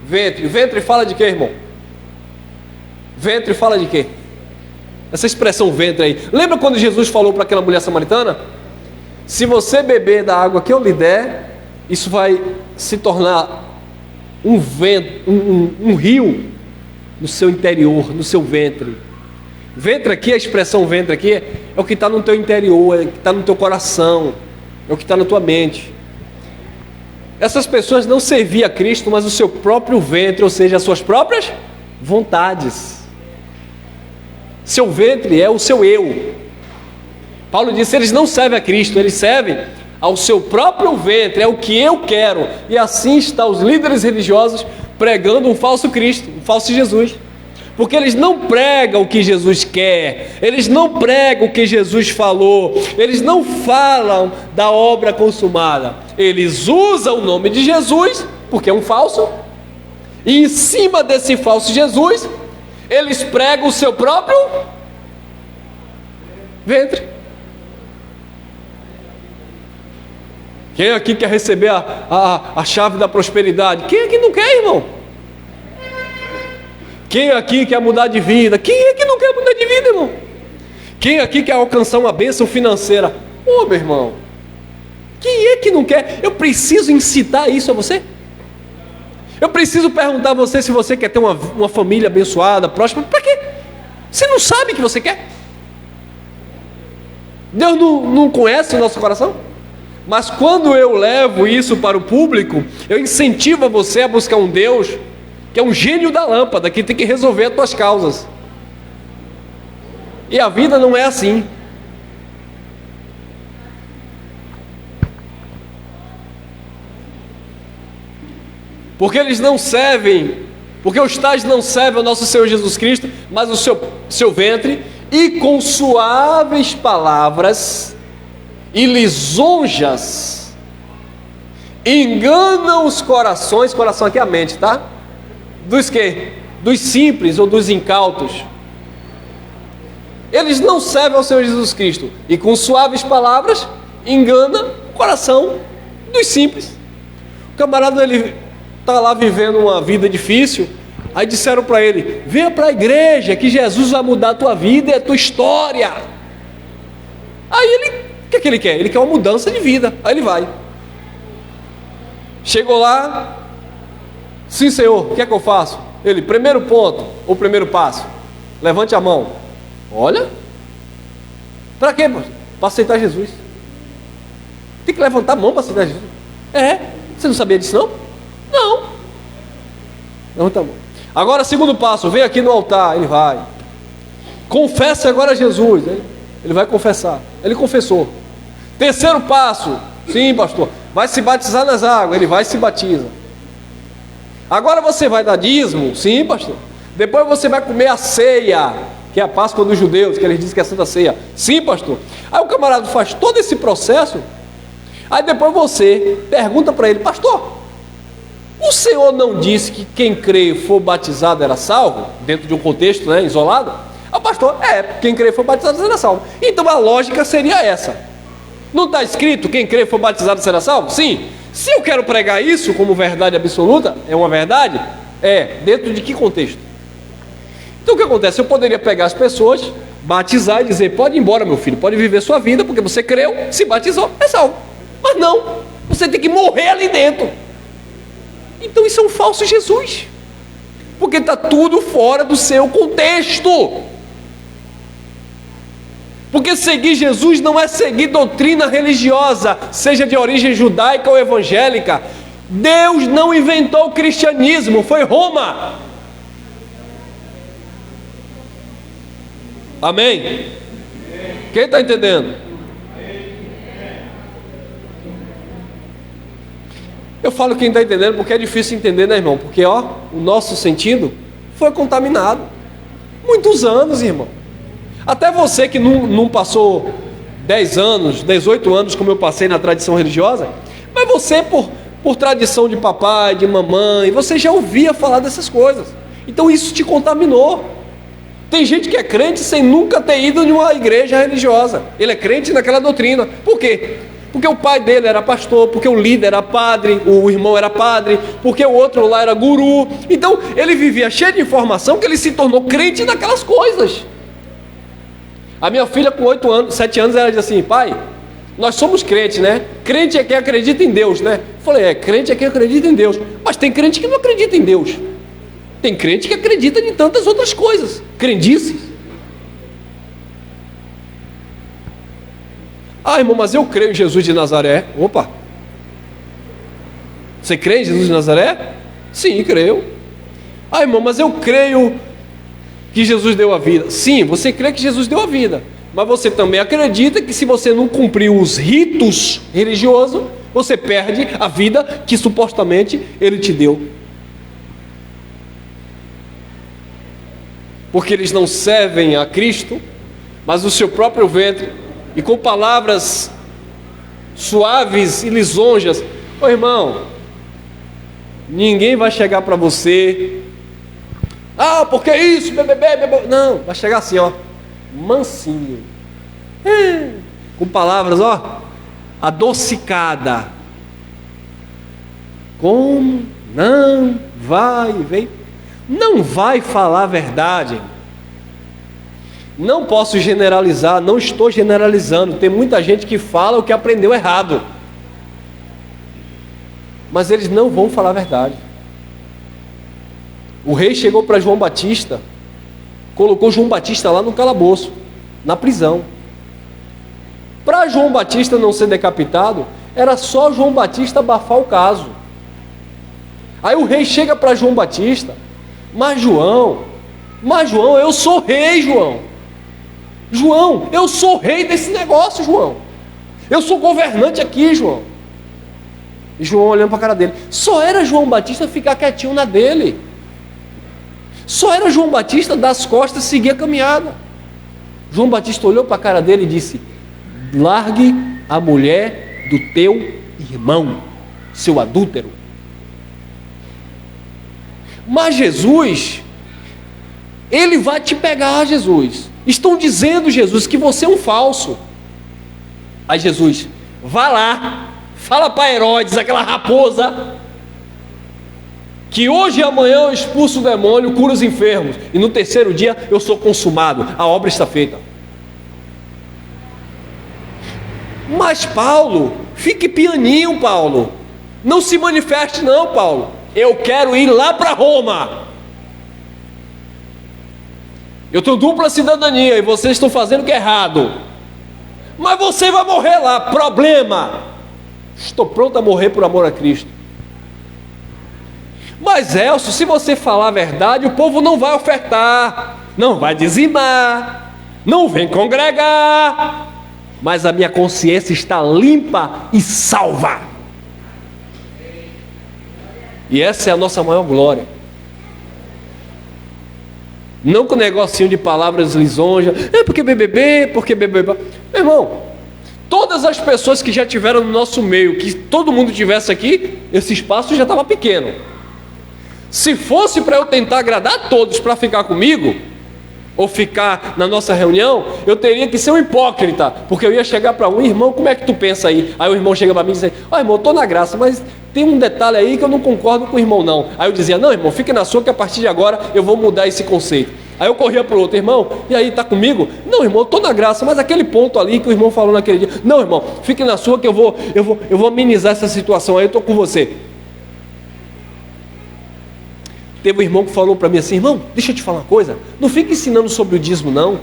ventre. Ventre fala de quê, irmão? Ventre fala de quê? Essa expressão ventre aí. Lembra quando Jesus falou para aquela mulher samaritana: se você beber da água que eu lhe der, isso vai se tornar um vento, um rio no seu interior, no seu ventre. Ventre aqui, a expressão ventre aqui é o que está no teu interior, é o que está no teu coração, é o que está na tua mente. Essas pessoas não serviam a Cristo, mas o seu próprio ventre, ou seja, as suas próprias vontades. Seu ventre é o seu eu. Paulo disse: eles não servem a Cristo, eles servem ao seu próprio ventre, é o que eu quero. E assim estão os líderes religiosos pregando um falso Cristo, um falso Jesus, porque eles não pregam o que Jesus quer, eles não pregam o que Jesus falou, eles não falam da obra consumada, eles usam o nome de Jesus, porque é um falso, e em cima desse falso Jesus, eles pregam o seu próprio ventre. Quem aqui quer receber a chave da prosperidade? Quem aqui não quer, irmão? Quem aqui quer mudar de vida? Quem aqui não quer mudar de vida, irmão? Quem aqui quer alcançar uma bênção financeira? Ô, meu irmão, quem é que não quer? Eu preciso incitar isso a você? Eu preciso perguntar a você se você quer ter uma família abençoada, próspera? Para quê? Você não sabe o que você quer? Deus não conhece o nosso coração? Mas quando eu levo isso para o público, eu incentivo você a buscar um Deus que é um gênio da lâmpada, que tem que resolver as tuas causas. E a vida não é assim. Porque eles não servem, porque os tais não servem ao nosso Senhor Jesus Cristo, mas o seu ventre, e com suaves palavras e lisonjas enganam os corações. Coração aqui é a mente, tá? Dos que? Dos simples ou dos incautos. Eles não servem ao Senhor Jesus Cristo, e com suaves palavras engana o coração dos simples. O camarada, ele está lá vivendo uma vida difícil, aí disseram para ele: venha para a igreja que Jesus vai mudar a tua vida e a tua história. Aí ele, o que ele quer? Ele quer uma mudança de vida. Aí ele vai. Chegou lá: sim, Senhor, o que é que eu faço? Ele: primeiro ponto, ou primeiro passo, levante a mão. Olha, para quê? Para aceitar Jesus. Tem que levantar a mão para aceitar Jesus. Você não sabia disso não? Não. Levanta a mão. Agora, segundo passo, vem aqui no altar. Ele vai. Confesse agora a Jesus. Ele vai confessar. Ele confessou. Terceiro passo: sim, pastor, vai se batizar nas águas. Ele vai e se batiza. Agora você vai dar dízimo? Sim, pastor. Depois você vai comer a ceia, que é a Páscoa dos judeus, que eles dizem que é a Santa Ceia. Sim, pastor. Aí o camarada faz todo esse processo. Aí depois você pergunta para ele: pastor, O Senhor não disse que quem crê e for batizado era salvo? Dentro de um contexto, né, isolado? O pastor, quem crê e for batizado será salvo. Então a lógica seria essa. Não está escrito quem crê e for batizado será salvo? Sim. Se eu quero pregar isso como verdade absoluta, é uma verdade? Dentro de que contexto? Então o que acontece? Eu poderia pegar as pessoas, batizar e dizer, pode ir embora meu filho, pode viver sua vida, porque você creu, se batizou, é salvo. Mas não, você tem que morrer ali dentro. Então isso é um falso Jesus, porque está tudo fora do seu contexto. Porque seguir Jesus não é seguir doutrina religiosa, seja de origem judaica ou evangélica. Deus não inventou o cristianismo, foi Roma. Amém? Quem está entendendo? Eu falo quem está entendendo porque é difícil entender, né, irmão? Porque o nosso sentido foi contaminado. Muitos anos, irmão. Até você que não passou 10 anos, 18 anos como eu passei na tradição religiosa, mas você por tradição de papai, de mamãe, você já ouvia falar dessas coisas. Então isso te contaminou. Tem gente que é crente sem nunca ter ido em uma igreja religiosa. Ele é crente naquela doutrina. Por quê? Porque o pai dele era pastor, porque o líder era padre, o irmão era padre, porque o outro lá era guru. Então ele vivia cheio de informação que ele se tornou crente naquelas coisas. A minha filha com 7 anos, ela diz assim, pai, nós somos crentes, né? Crente é quem acredita em Deus, né? Eu falei, crente é quem acredita em Deus. Mas tem crente que não acredita em Deus. Tem crente que acredita em tantas outras coisas, crendices. Irmão, mas eu creio em Jesus de Nazaré. Opa! Você crê em Jesus de Nazaré? Sim, creio. Irmão, mas eu creio que Jesus deu a vida. Sim, você crê que Jesus deu a vida. Mas você também acredita que se você não cumprir os ritos religiosos, você perde a vida que supostamente Ele te deu. Porque eles não servem a Cristo, mas o seu próprio ventre, e com palavras suaves e lisonjas. Irmão, ninguém vai chegar para você, porque isso, bebê. Não, vai chegar assim, mansinho, com palavras, adocicada. Como não vai, vem. Não vai falar a verdade. Não posso generalizar, não estou generalizando. Tem muita gente que fala o que aprendeu errado, mas eles não vão falar a verdade. O rei chegou para João Batista, colocou João Batista lá no calabouço, na prisão. Para João Batista não ser decapitado, era só João Batista abafar o caso. Aí o rei chega para João Batista, mas João, eu sou rei, João, eu sou rei desse negócio, João. Eu sou governante aqui, João. E João olhando para a cara dele. Só era João Batista ficar quietinho na dele. Só era João Batista dar as costas e seguir a caminhada. João Batista olhou para a cara dele e disse: largue a mulher do teu irmão, seu adúltero. Mas Jesus, Ele vai te pegar, Jesus. Estão dizendo, Jesus, que você é um falso. Aí Jesus, vá lá, fala para Herodes, aquela raposa, que hoje e amanhã eu expulso o demônio, curo os enfermos, e no terceiro dia eu sou consumado, a obra está feita. Mas Paulo, fique pianinho, Paulo, não se manifeste não, Paulo. Eu quero ir lá para Roma. Eu tenho dupla cidadania e vocês estão fazendo o que é errado. Mas você vai morrer lá. Problema. Estou pronto a morrer por amor a Cristo. Mas Elcio, se você falar a verdade, o povo não vai ofertar, não vai dizimar, não vem congregar. Mas a minha consciência está limpa e salva. E essa é a nossa maior glória. Não com negocinho de palavras lisonjas, porque BBB, porque BBB. Meu irmão, Todas as pessoas que já tiveram no nosso meio, que todo mundo tivesse aqui, esse espaço já estava pequeno. Se fosse para eu tentar agradar a todos para ficar comigo, ou ficar na nossa reunião, eu teria que ser um hipócrita, porque eu ia chegar para um irmão, como é que tu pensa aí? Aí o irmão chega para mim e diz, irmão, eu estou na graça, mas tem um detalhe aí que eu não concordo com o irmão não. Aí eu dizia, não irmão, fique na sua que a partir de agora eu vou mudar esse conceito. Aí eu corria para o outro, irmão, e aí, tá comigo? Não irmão, eu estou na graça, mas aquele ponto ali que o irmão falou naquele dia, não irmão, fique na sua que eu vou amenizar essa situação aí, eu estou com você. Teve um irmão que falou para mim assim, irmão, deixa eu te falar uma coisa, não fica ensinando sobre o dízimo não,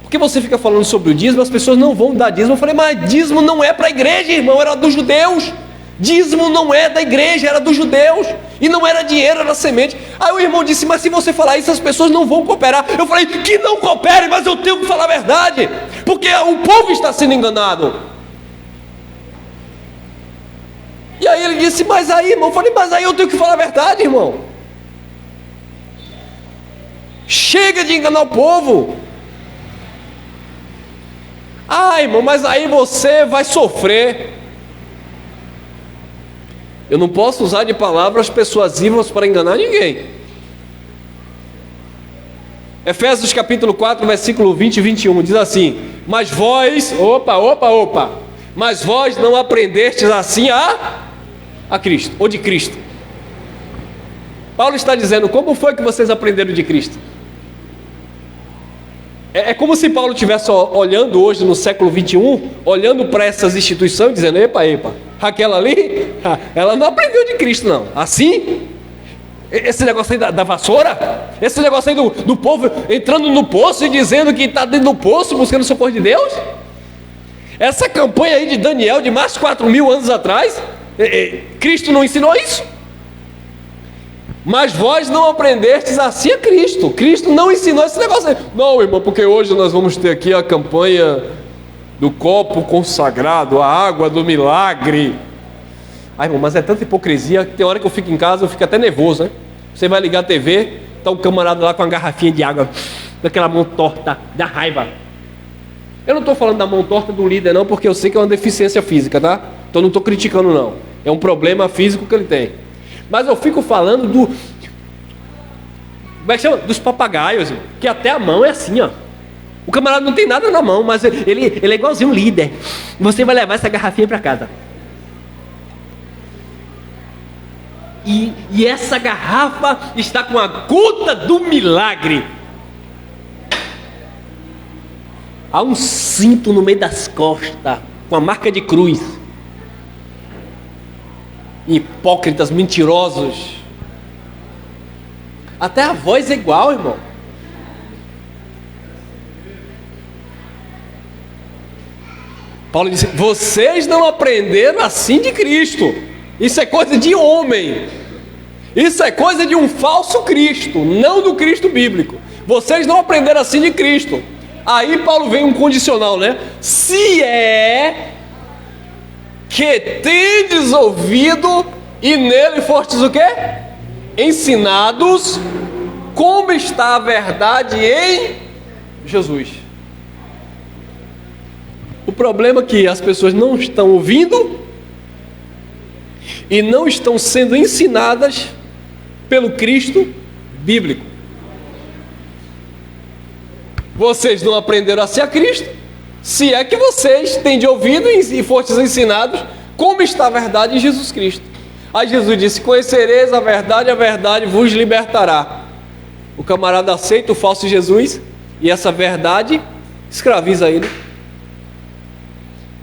porque você fica falando sobre o dízimo, as pessoas não vão dar dízimo. Eu falei, mas dízimo não é para a igreja, irmão, era dos judeus, dízimo não é da igreja, era dos judeus, e não era dinheiro, era semente. Aí o irmão disse, mas se você falar isso, as pessoas não vão cooperar. Eu falei, que não coopere, mas eu tenho que falar a verdade, porque o povo está sendo enganado. E aí ele disse, mas aí irmão, eu falei, mas aí eu tenho que falar a verdade, irmão. Chega de enganar o povo. Ah, irmão, mas aí você vai sofrer. Eu não posso usar de palavras persuasivas para enganar ninguém. Efésios capítulo 4, versículo 20 e 21, diz assim, mas vós, mas vós não aprendestes assim a Cristo, ou de Cristo. Paulo está dizendo, como foi que vocês aprenderam de Cristo? É como se Paulo estivesse olhando hoje no século 21, olhando para essas instituições, dizendo, epa, aquela ali, ela não aprendeu de Cristo não, assim, esse negócio aí da vassoura, esse negócio aí do povo entrando no poço e dizendo que está dentro do poço buscando o socorro de Deus, essa campanha aí de Daniel de mais de 4.000 anos atrás, Cristo não ensinou isso? Mas vós não aprendestes assim a Cristo. Cristo não ensinou esse negócio aí. Não, irmão, porque hoje nós vamos ter aqui a campanha do copo consagrado, a água do milagre. Ai, irmão, mas é tanta hipocrisia que tem hora que eu fico em casa, eu fico até nervoso, né? Você vai ligar a TV, tá um camarada lá com uma garrafinha de água, daquela mão torta, da raiva. Eu não estou falando da mão torta do líder não, porque eu sei que é uma deficiência física, tá? Então não estou criticando não. É um problema físico que ele tem. Mas eu fico falando como é que chama? Dos papagaios, que até a mão é assim, ó. O camarada não tem nada na mão, mas ele é igualzinho um líder. Você vai levar essa garrafinha para casa. E essa garrafa está com a gota do milagre. Há um cinto no meio das costas, com a marca de cruz. Hipócritas, mentirosos. Até a voz é igual, irmão. Paulo disse, vocês não aprenderam assim de Cristo. Isso é coisa de homem. Isso é coisa de um falso Cristo, não do Cristo bíblico. Vocês não aprenderam assim de Cristo. Aí Paulo vem um condicional, né? Se é que tendes ouvido e nele fostes o quê? Ensinados como está a verdade em Jesus. O problema é que as pessoas não estão ouvindo e não estão sendo ensinadas pelo Cristo bíblico. Vocês não aprenderam a ser a Cristo, se é que vocês têm de ouvido e fostes ensinados como está a verdade em Jesus Cristo. Aí Jesus disse, conhecereis a verdade vos libertará. O camarada aceita o falso Jesus e essa verdade escraviza ele.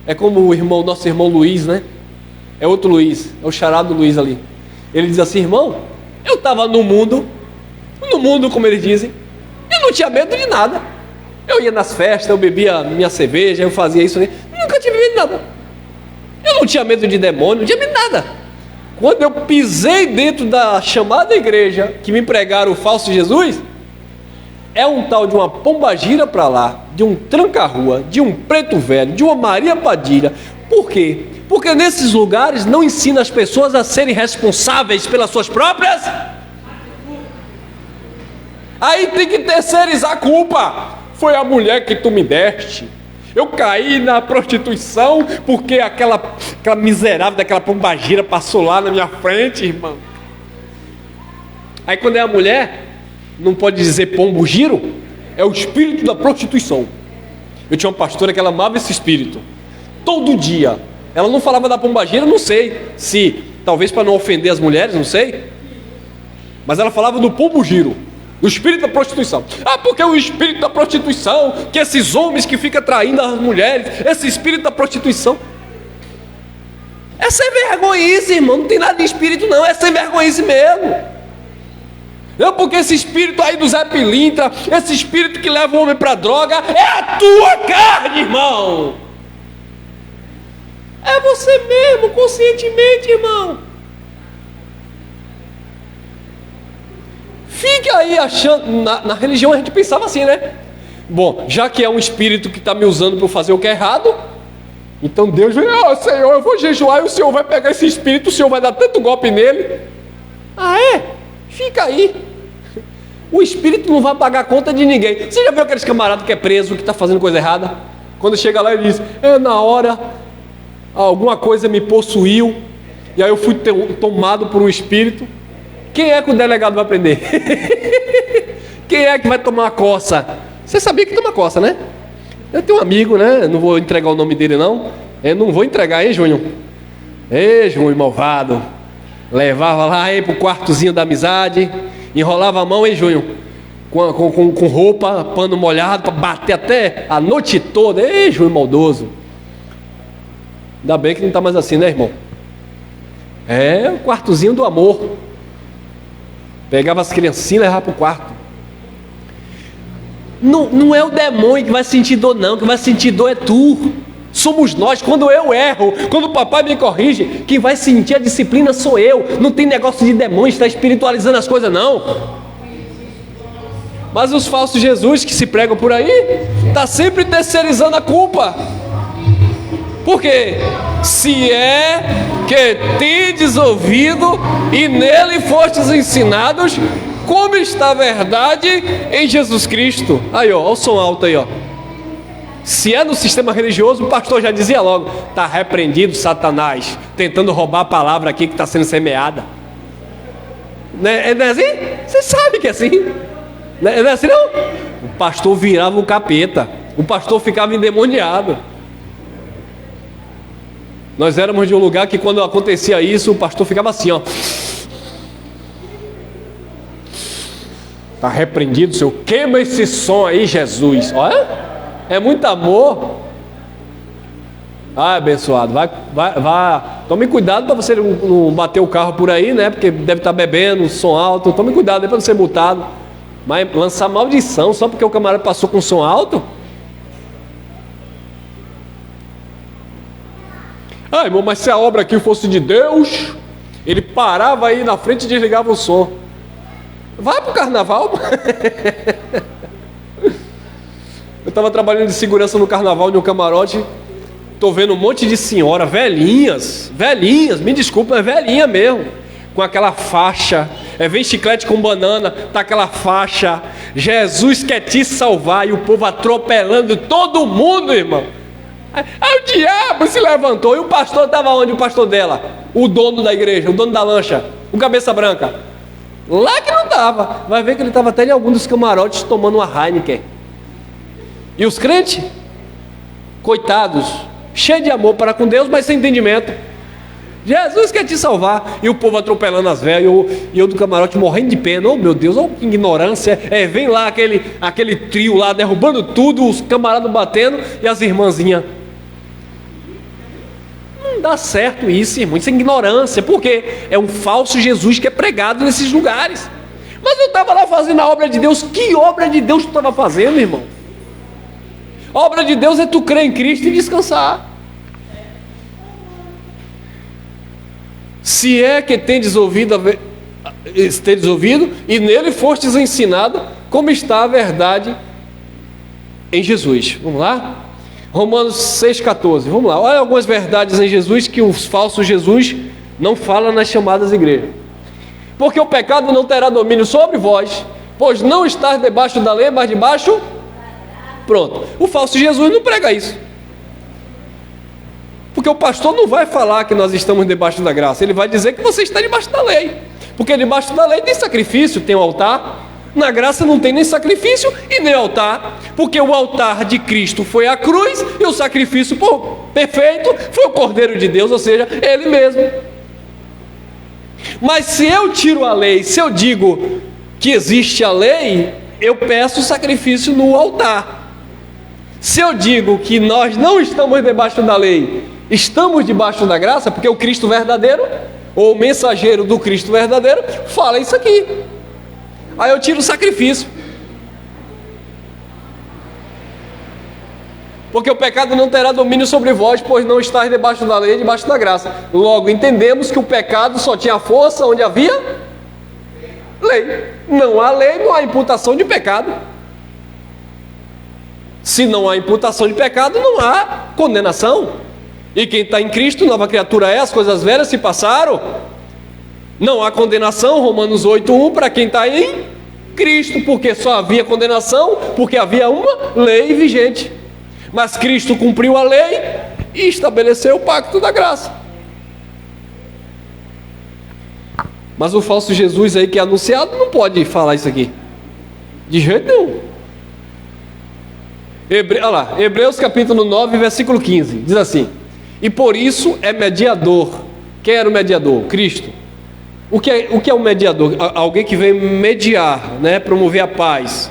É como o nosso irmão Luiz, né? É outro Luiz, é o charado Luiz ali. Ele diz assim, irmão, eu estava no mundo como eles dizem, eu não tinha medo de nada. Eu ia nas festas, eu bebia minha cerveja, eu fazia isso, nunca tive medo de nada. Eu não tinha medo de demônio, não tinha medo de nada. Quando eu pisei dentro da chamada igreja, que me pregaram o falso Jesus, é um tal de uma pombagira para lá, de um tranca-rua, de um preto velho, de uma Maria Padilha. Por quê? Porque nesses lugares não ensina as pessoas a serem responsáveis pelas suas próprias. Aí tem que terceirizar a culpa. Foi a mulher que tu me deste, Eu caí na prostituição porque aquela miserável daquela pombagira passou lá na minha frente, irmão. Aí quando é a mulher, não pode dizer pombo giro, é o espírito da prostituição. Eu tinha uma pastora que ela amava esse espírito. Todo dia. Ela não falava da pombagira, não sei se, talvez para não ofender as mulheres, não sei. Mas ela falava do pombo giro, do espírito da prostituição. Ah, porque o espírito da prostituição, que esses homens que ficam traindo as mulheres, esse espírito da prostituição. É sem vergonhice, irmão, não tem nada de espírito não, é sem vergonhice mesmo. Não, porque esse espírito aí do Zé Pilintra, esse espírito que leva o homem para droga, é a tua carne, irmão. É você mesmo, conscientemente, irmão. Fica aí achando, na religião a gente pensava assim, né? Bom, já que é um espírito que está me usando para fazer o que é errado, então Deus vem, Senhor, eu vou jejuar e o Senhor vai pegar esse espírito, o Senhor vai dar tanto golpe nele. Ah, é? Fica aí. O espírito não vai pagar conta de ninguém. Você já viu aqueles camaradas que é preso, que está fazendo coisa errada? Quando chega lá ele diz, na hora alguma coisa me possuiu, e aí eu fui tomado por um espírito. Quem é que o delegado vai prender? Quem é que vai tomar a coça? Você sabia que toma coça, né? Eu tenho um amigo, né? Não vou entregar o nome dele não. Eu não vou entregar, hein, Júnior? Ei, Júnior malvado. Levava lá pro quartozinho da amizade, enrolava a mão, hein, Júnior? Com roupa, pano molhado, para bater até a noite toda. Ei, Júnior maldoso. Ainda bem que não está mais assim, né, irmão? É o quartozinho do amor. Pegava as criancinhas e levava para o quarto. Não é o demônio que vai sentir dor, não. Quem vai sentir dor é tu. Somos nós. Quando eu erro, quando o papai me corrige, quem vai sentir a disciplina sou eu. Não tem negócio de demônio, está espiritualizando as coisas, não. Mas os falsos Jesus que se pregam por aí, está sempre terceirizando a culpa. Por quê? Se é que tendes ouvido e nele fostes ensinados, como está a verdade em Jesus Cristo. Aí ó, o som alto aí ó. Se é no sistema religioso, o pastor já dizia logo, está repreendido Satanás, tentando roubar a palavra aqui que está sendo semeada. Não é assim? Você sabe que é assim. Não é assim não? O pastor virava um capeta, o pastor ficava endemoniado. Nós éramos de um lugar que quando acontecia isso, o pastor ficava assim, ó. Está repreendido, Senhor. Queima esse som aí, Jesus. Olha, é muito amor. Ah, abençoado. Vai. Tome cuidado para você não bater o carro por aí, né? Porque deve estar bebendo, som alto. Tome cuidado aí para não ser multado. Mas lançar maldição só porque o camarada passou com som alto? Ah, irmão, mas se a obra aqui fosse de Deus, ele parava aí na frente e desligava o som. Vai pro carnaval. Eu estava trabalhando de segurança no carnaval de um camarote. Tô vendo um monte de senhora, velhinhas, me desculpa, é velhinha mesmo, com aquela faixa, vem chiclete com banana, tá aquela faixa, Jesus quer te salvar, e o povo atropelando todo mundo, irmão. Aí o diabo se levantou, e o pastor estava onde? O pastor dela, o dono da igreja, o dono da lancha, o cabeça branca, lá que não estava. Vai ver que ele estava até em algum dos camarotes tomando uma Heineken. E os crentes, coitados, cheios de amor para com Deus, mas sem entendimento. Jesus quer te salvar. E o povo atropelando as velhas, e eu do camarote morrendo de pena. Oh meu Deus, oh que ignorância. Vem lá aquele trio lá derrubando tudo, os camaradas batendo e as irmãzinhas. Não dá certo isso, irmão. Isso é ignorância. Porque é um falso Jesus que é pregado nesses lugares. Mas eu estava lá fazendo a obra de Deus. Que obra de Deus tu estava fazendo, irmão? A obra de Deus é tu crer em Cristo e descansar. Se é que tendes ouvido e nele fostes ensinado, como está a verdade em Jesus. Vamos lá? Romanos 6,14. Vamos lá. Olha algumas verdades em Jesus que os falsos Jesus não falam nas chamadas igrejas. Porque o pecado não terá domínio sobre vós, pois não estáis debaixo da lei, mas debaixo... Pronto. O falso Jesus não prega isso. Porque o pastor não vai falar que nós estamos debaixo da graça, ele vai dizer que você está debaixo da lei. Porque debaixo da lei tem sacrifício, tem o altar. Na graça não tem nem sacrifício e nem altar, porque o altar de Cristo foi a cruz e o sacrifício perfeito foi o Cordeiro de Deus, ou seja, Ele mesmo. Mas se eu tiro a lei, se eu digo que existe a lei, eu peço sacrifício no altar. Se eu digo que nós não estamos debaixo da lei, estamos debaixo da graça, porque o Cristo verdadeiro, ou o mensageiro do Cristo verdadeiro, fala isso aqui. Aí eu tiro o sacrifício. Porque o pecado não terá domínio sobre vós, pois não estáis debaixo da lei, debaixo da graça. Logo, entendemos que o pecado só tinha força onde havia lei. Não há lei, não há imputação de pecado. Se não há imputação de pecado, não há condenação. E quem está em Cristo, nova criatura é, as coisas velhas se passaram. Não há condenação, Romanos 8:1, para quem está em Cristo, porque só havia condenação, porque havia uma lei vigente. Mas Cristo cumpriu a lei e estabeleceu o pacto da graça. Mas o falso Jesus aí que é anunciado não pode falar isso aqui, de jeito nenhum. Olha lá, Hebreus capítulo 9, versículo 15, diz assim: e por isso é mediador. Quem era o mediador? Cristo. O que é um mediador? Alguém que vem mediar, né? Promover a paz,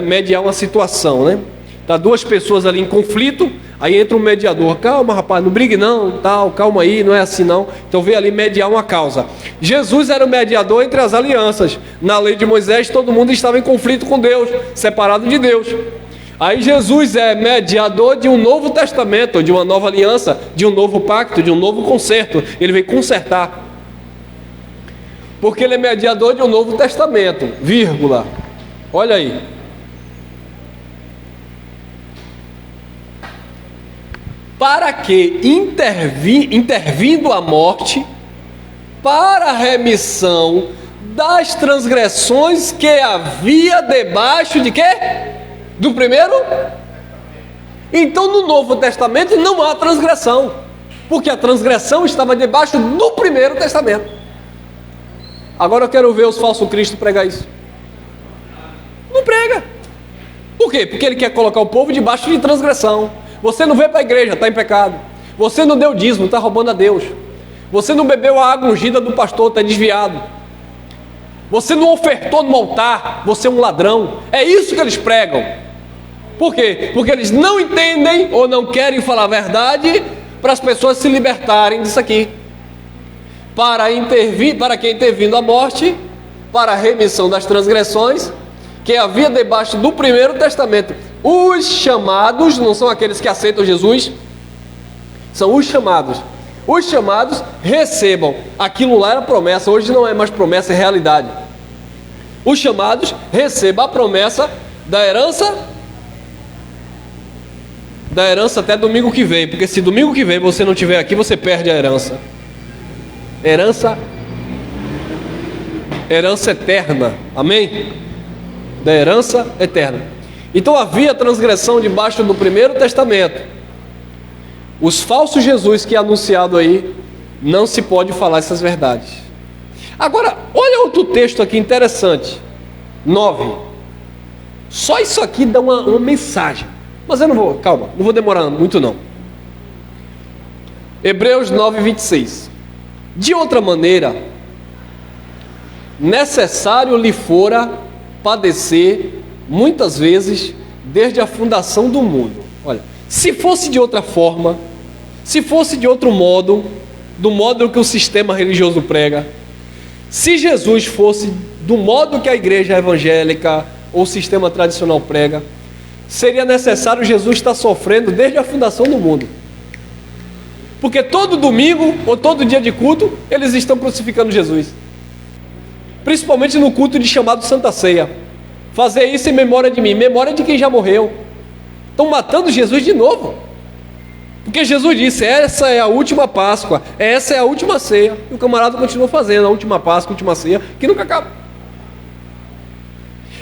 mediar uma situação, né? Tá duas pessoas ali em conflito, aí entra um mediador. Calma, rapaz, não brigue não, tal, calma aí, não é assim não. Então vem ali mediar uma causa. Jesus era o mediador entre as alianças. Na lei de Moisés todo mundo estava em conflito com Deus, separado de Deus. Aí Jesus é mediador de um novo testamento, de uma nova aliança, de um novo pacto, de um novo conserto. Ele vem consertar. Porque ele é mediador de um novo testamento, vírgula. Olha aí. Para que intervindo a morte, para a remissão das transgressões que havia debaixo de quê? Do primeiro? Então no Novo Testamento não há transgressão, porque a transgressão estava debaixo do primeiro testamento. Agora eu quero ver os falsos cristos pregar isso. Não prega. Por quê? Porque ele quer colocar o povo debaixo de transgressão. Você não veio para a igreja, está em pecado. Você não deu dízimo, está roubando a Deus. Você não bebeu a água ungida do pastor, está desviado. Você não ofertou no altar, você é um ladrão. É isso que eles pregam. Por quê? Porque eles não entendem ou não querem falar a verdade para as pessoas se libertarem disso aqui. Para que intervindo a morte, para a remissão das transgressões que havia debaixo do primeiro testamento. Os chamados, não são aqueles que aceitam Jesus, são os chamados. Os chamados recebam. Aquilo lá era promessa, hoje não é mais promessa, é realidade. Os chamados recebam a promessa da herança até domingo que vem, porque se domingo que vem você não estiver aqui, você perde a herança. Herança eterna, amém? Da herança eterna. Então havia transgressão debaixo do primeiro testamento. Os falsos Jesus que é anunciado aí, não se pode falar essas verdades. Agora, olha outro texto aqui interessante, 9. Só isso aqui dá uma mensagem, mas eu não vou demorar muito não. Hebreus 9, 26. De outra maneira, necessário lhe fora padecer muitas vezes desde a fundação do mundo. Olha, se fosse de outra forma, se fosse de outro modo, do modo que o sistema religioso prega, se Jesus fosse do modo que a igreja evangélica ou o sistema tradicional prega, seria necessário Jesus estar sofrendo desde a fundação do mundo. Porque todo domingo ou todo dia de culto eles estão crucificando Jesus, principalmente no culto de chamado Santa Ceia. Fazer isso em memória de mim, memória de quem já morreu. Estão matando Jesus de novo, porque Jesus disse: essa é a última Páscoa, essa é a última ceia. E o camarada continua fazendo a última Páscoa, a última ceia, que nunca acaba.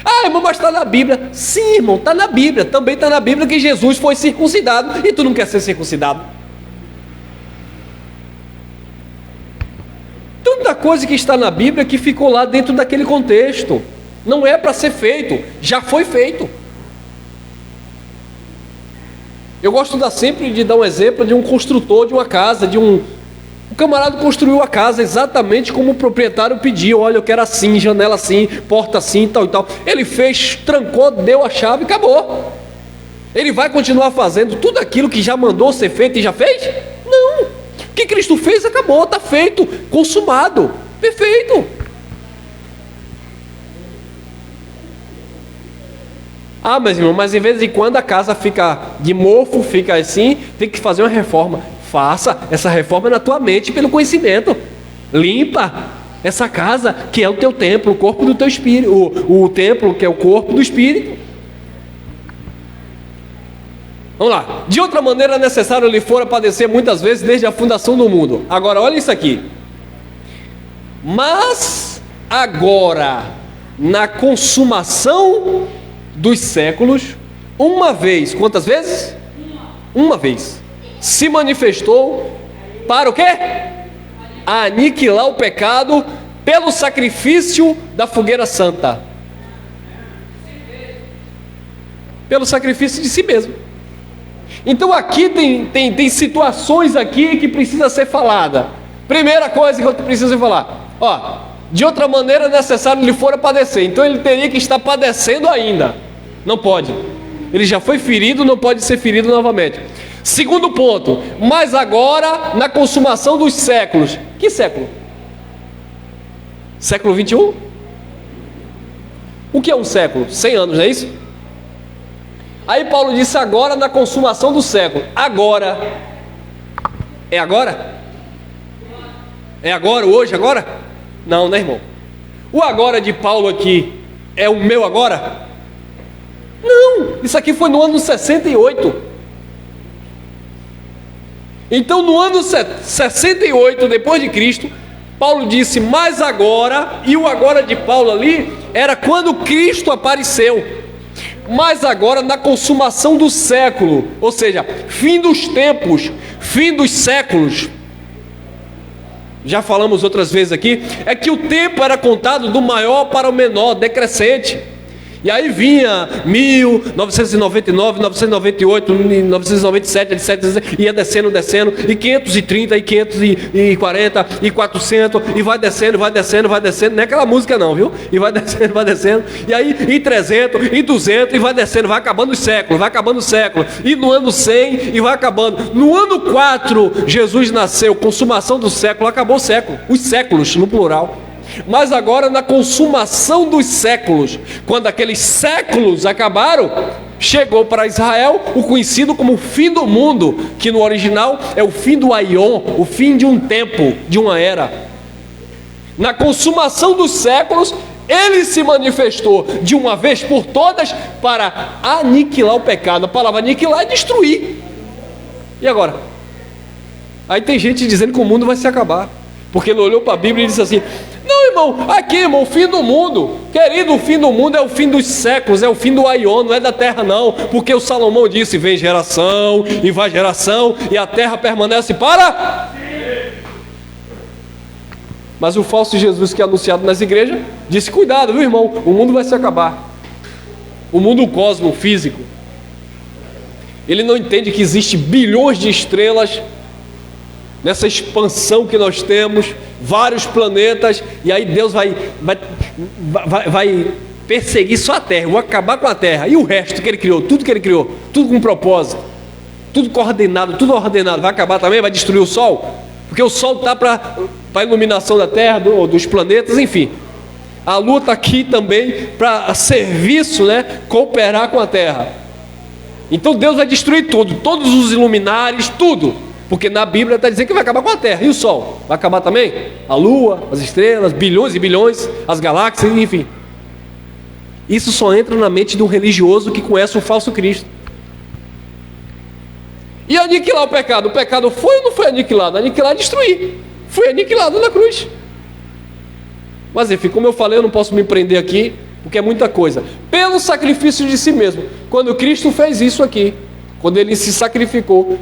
Ah, irmão, mas está na Bíblia. Sim, irmão, está na Bíblia. Também está na Bíblia que Jesus foi circuncidado, e tu não quer ser circuncidado. muita coisa que está na Bíblia que ficou lá dentro daquele contexto. Não é para ser feito, já foi feito. Eu gosto sempre de dar um exemplo de um construtor de uma casa, o camarada construiu a casa exatamente como o proprietário pediu. Olha, eu quero assim, janela assim, porta assim, tal e tal. Ele fez, trancou, deu a chave e acabou. Ele vai continuar fazendo tudo aquilo que já mandou ser feito e já fez? Não. O que Cristo fez, acabou, está feito, consumado, perfeito. Ah, mas irmão, mas em vez de quando a casa fica de mofo, fica assim, tem que fazer uma reforma. Faça essa reforma na tua mente pelo conhecimento. Limpa essa casa que é o teu templo, o corpo do teu espírito, o templo que é o corpo do espírito. Vamos lá. De outra maneira, necessário lhe fora padecer muitas vezes desde a fundação do mundo. Agora, olha isso aqui. Mas agora, na consumação dos séculos, uma vez, quantas vezes? Uma vez. Se manifestou para o quê? Aniquilar o pecado pelo sacrifício da fogueira santa. Pelo sacrifício de si mesmo. Então aqui tem situações aqui que precisa ser falada. Primeira coisa que eu preciso falar. Ó, de outra maneira necessário lhe fora padecer. Então ele teria que estar padecendo ainda. Não pode. Ele já foi ferido, não pode ser ferido novamente. Segundo ponto, mas agora na consumação dos séculos. Que século? Século 21? O que é um século? 100 anos, não é isso? Aí Paulo disse agora na consumação do século. Agora. É agora? É agora, hoje, agora? Não, né, irmão? O agora de Paulo aqui é o meu agora? Não, isso aqui foi no ano 68. Então no ano 68 depois de Cristo, Paulo disse, mas agora, e o agora de Paulo ali, era quando Cristo apareceu. Mas agora na consumação do século, ou seja, fim dos tempos, fim dos séculos. Já falamos outras vezes aqui, é que o tempo era contado do maior para o menor, decrescente. E aí vinha 1999, 998, 997, etc. Ia descendo, e 530, e 540, e 400, e vai descendo. Não é aquela música não, viu? E vai descendo. E aí em 300, e 200, e vai descendo, vai acabando o século. E no ano 100, e vai acabando. No ano 4, Jesus nasceu, consumação do século, acabou o século. Os séculos, no plural. Mas agora na consumação dos séculos, quando aqueles séculos acabaram, chegou para Israel o conhecido como o fim do mundo, que no original é o fim do aion, o fim de um tempo, de uma era. Na consumação dos séculos, ele se manifestou de uma vez por todas para aniquilar o pecado. A palavra aniquilar é destruir. E agora? Aí tem gente dizendo que o mundo vai se acabar, porque ele olhou para a Bíblia e disse assim: não, irmão, aqui, irmão, o fim do mundo, querido, o fim do mundo é o fim dos séculos, é o fim do aion, não é da terra não, porque o Salomão disse, vem geração, e vai geração, e a terra permanece para... Mas o falso Jesus que é anunciado nas igrejas, disse, cuidado, viu, irmão, o mundo vai se acabar. O mundo, o cosmo, o físico. Ele não entende que existe bilhões de estrelas nessa expansão que nós temos, vários planetas, e aí Deus vai perseguir só a Terra, vai acabar com a Terra, e o resto que Ele criou, tudo com propósito, tudo coordenado, tudo ordenado, vai acabar também, vai destruir o Sol, porque o Sol está para a iluminação da Terra, dos planetas, enfim, a Lua está aqui também para serviço, né, cooperar com a Terra. Então Deus vai destruir tudo, todos os iluminares, tudo. Porque na Bíblia está dizendo que vai acabar com a Terra. E o Sol? Vai acabar também? A Lua, as estrelas, bilhões e bilhões, as galáxias, enfim. Isso só entra na mente de um religioso que conhece o falso Cristo. E aniquilar o pecado? O pecado foi ou não foi aniquilado? Aniquilar é destruir. Foi aniquilado na cruz. Mas enfim, como eu falei, eu não posso me prender aqui, porque é muita coisa. Pelo sacrifício de si mesmo. Quando Cristo fez isso aqui, quando Ele se sacrificou,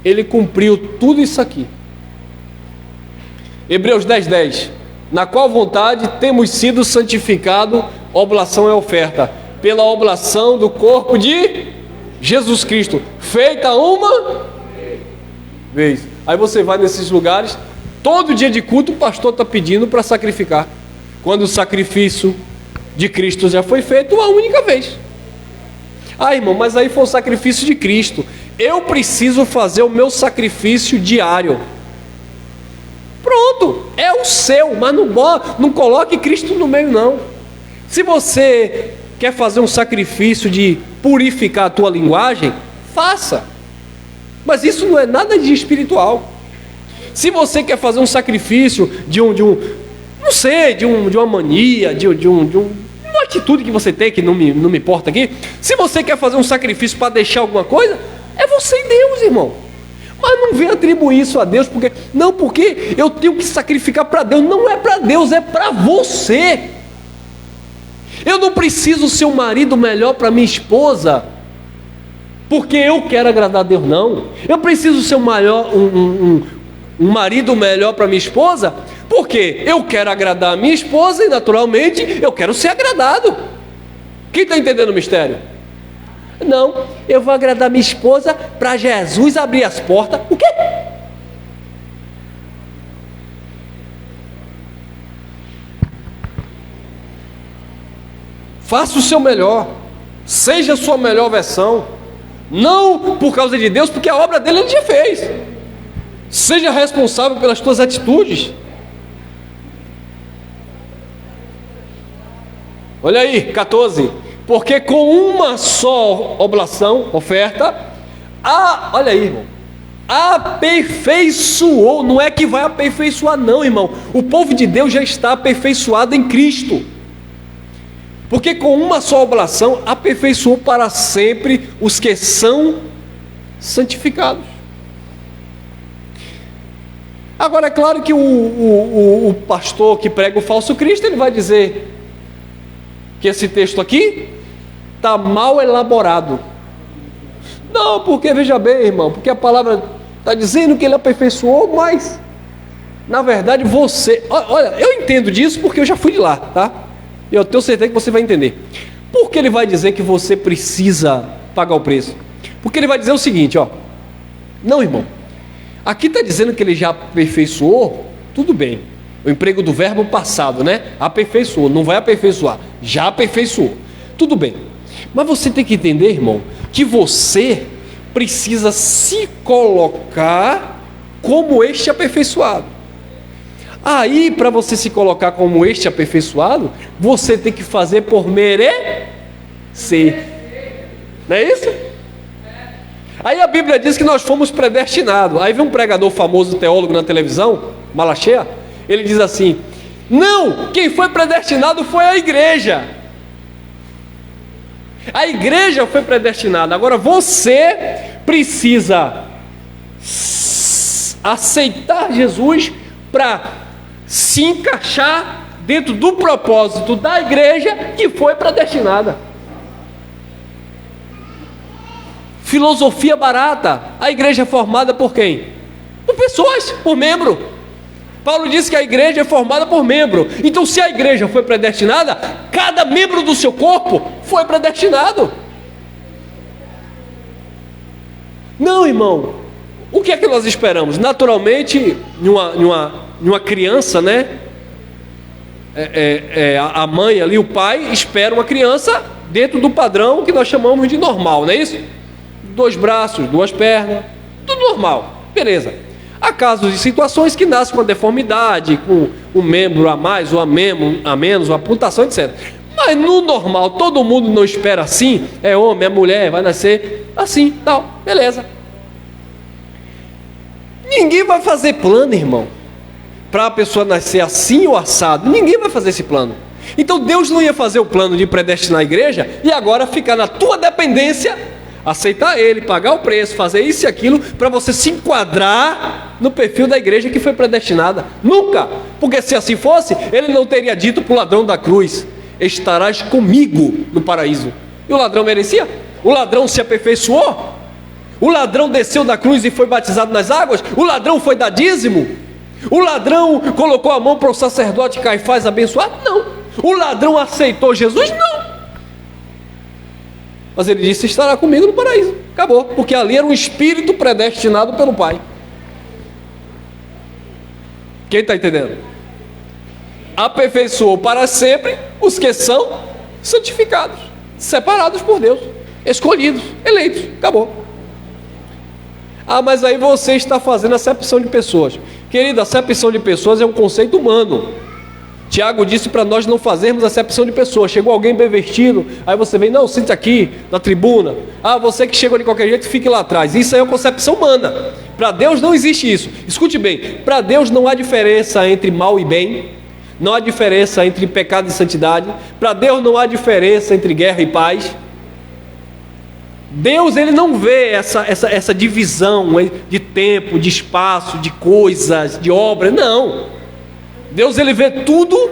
Ele cumpriu tudo isso aqui. Hebreus 10:10. Na qual vontade temos sido santificados, oblação é oferta, pela oblação do corpo de Jesus Cristo, feita uma vez. Aí você vai nesses lugares, todo dia de culto o pastor está pedindo para sacrificar, quando o sacrifício de Cristo já foi feito uma única vez. Ah, irmão, mas aí foi o sacrifício de Cristo. Eu preciso fazer o meu sacrifício diário. Pronto, é o seu, mas não coloque Cristo no meio não. Se você quer fazer um sacrifício de purificar a tua linguagem, faça. Mas isso não é nada de espiritual. Se você quer fazer um sacrifício de uma mania, de uma atitude que você tem, que não me importa aqui. Se você quer fazer um sacrifício para deixar alguma coisa, é você e Deus, irmão. Mas não vem atribuir isso a Deus, porque eu tenho que sacrificar para Deus. Não é para Deus, é para você. Eu não preciso ser um marido melhor para minha esposa, porque eu quero agradar a Deus, não. Eu preciso ser um marido melhor para minha esposa, porque eu quero agradar a minha esposa e naturalmente eu quero ser agradado. Quem está entendendo o mistério? Não, eu vou agradar minha esposa para Jesus abrir as portas. O quê? Faça o seu melhor, seja a sua melhor versão, não por causa de Deus, porque a obra dele ele já fez. Seja responsável pelas tuas atitudes. Olha aí, 14. Porque com uma só oblação, oferta, olha aí, irmão, aperfeiçoou. Não é que vai aperfeiçoar não, irmão. O povo de Deus já está aperfeiçoado em Cristo. Porque com uma só oblação aperfeiçoou para sempre os que são santificados. Agora é claro que o pastor que prega o falso Cristo, ele vai dizer que esse texto aqui está mal elaborado. Não, porque veja bem, irmão, porque a palavra está dizendo que ele aperfeiçoou, mas na verdade você, olha, eu entendo disso porque eu já fui de lá, tá? Eu tenho certeza que você vai entender. Por que ele vai dizer que você precisa pagar o preço? Porque ele vai dizer o seguinte, não, irmão, aqui está dizendo que ele já aperfeiçoou, tudo bem. O emprego do verbo passado, né? Aperfeiçoou, não vai aperfeiçoar, já aperfeiçoou, tudo bem. Mas você tem que entender, irmão, que você precisa se colocar como este aperfeiçoado. Aí, para você se colocar como este aperfeiçoado, você tem que fazer por merecer. Não é isso? Aí a Bíblia diz que nós fomos predestinados. Aí vem um pregador famoso, teólogo na televisão, Malacheia, ele diz assim: não, quem foi predestinado foi a igreja. A igreja foi predestinada. Agora você precisa aceitar Jesus para se encaixar dentro do propósito da igreja que foi predestinada. Filosofia barata. A igreja é formada por quem? Por pessoas, por membro. Paulo disse que a igreja é formada por membro. Então se a igreja foi predestinada, cada membro do seu corpo foi predestinado. Não, irmão, o que é que nós esperamos? Naturalmente, numa criança, né? A mãe ali, o pai, espera uma criança dentro do padrão que nós chamamos de normal, não é isso? 2 braços, 2 pernas, tudo normal, beleza. Há casos e situações que nascem com a deformidade, com um membro a mais ou a menos, uma amputação, etc. Mas no normal, todo mundo não espera assim, é homem, é mulher, vai nascer assim, tal, beleza. Ninguém vai fazer plano, irmão, para a pessoa nascer assim ou assado. Ninguém vai fazer esse plano. Então Deus não ia fazer o plano de predestinar a igreja e agora ficar na tua dependência, aceitar ele, pagar o preço, fazer isso e aquilo, para você se enquadrar no perfil da igreja que foi predestinada. Nunca, porque se assim fosse, ele não teria dito para o ladrão da cruz: estarás comigo no paraíso. E o ladrão merecia? O ladrão se aperfeiçoou? O ladrão desceu da cruz e foi batizado nas águas? O ladrão foi dar dízimo? O ladrão colocou a mão para o sacerdote Caifás abençoar? Não. O ladrão aceitou Jesus? Não. Mas ele disse: estará comigo no paraíso. Acabou, porque ali era um espírito predestinado pelo Pai. Quem está entendendo? Aperfeiçoou para sempre os que são santificados, separados por Deus, escolhidos, eleitos. Acabou. Ah, mas aí você está fazendo acepção de pessoas. Querido, acepção de pessoas é um conceito humano. Tiago disse para nós não fazermos acepção de pessoas. Chegou alguém bem vestido, aí você vem: não, sente aqui na tribuna. Ah, você que chegou de qualquer jeito, fique lá atrás. Isso aí é uma concepção humana. Para Deus não existe isso. Escute bem, para Deus não há diferença entre mal e bem, não há diferença entre pecado e santidade. Para Deus não há diferença entre guerra e paz. Deus, ele não vê essa divisão de tempo, de espaço, de coisas, de obras. Não. Deus, ele vê tudo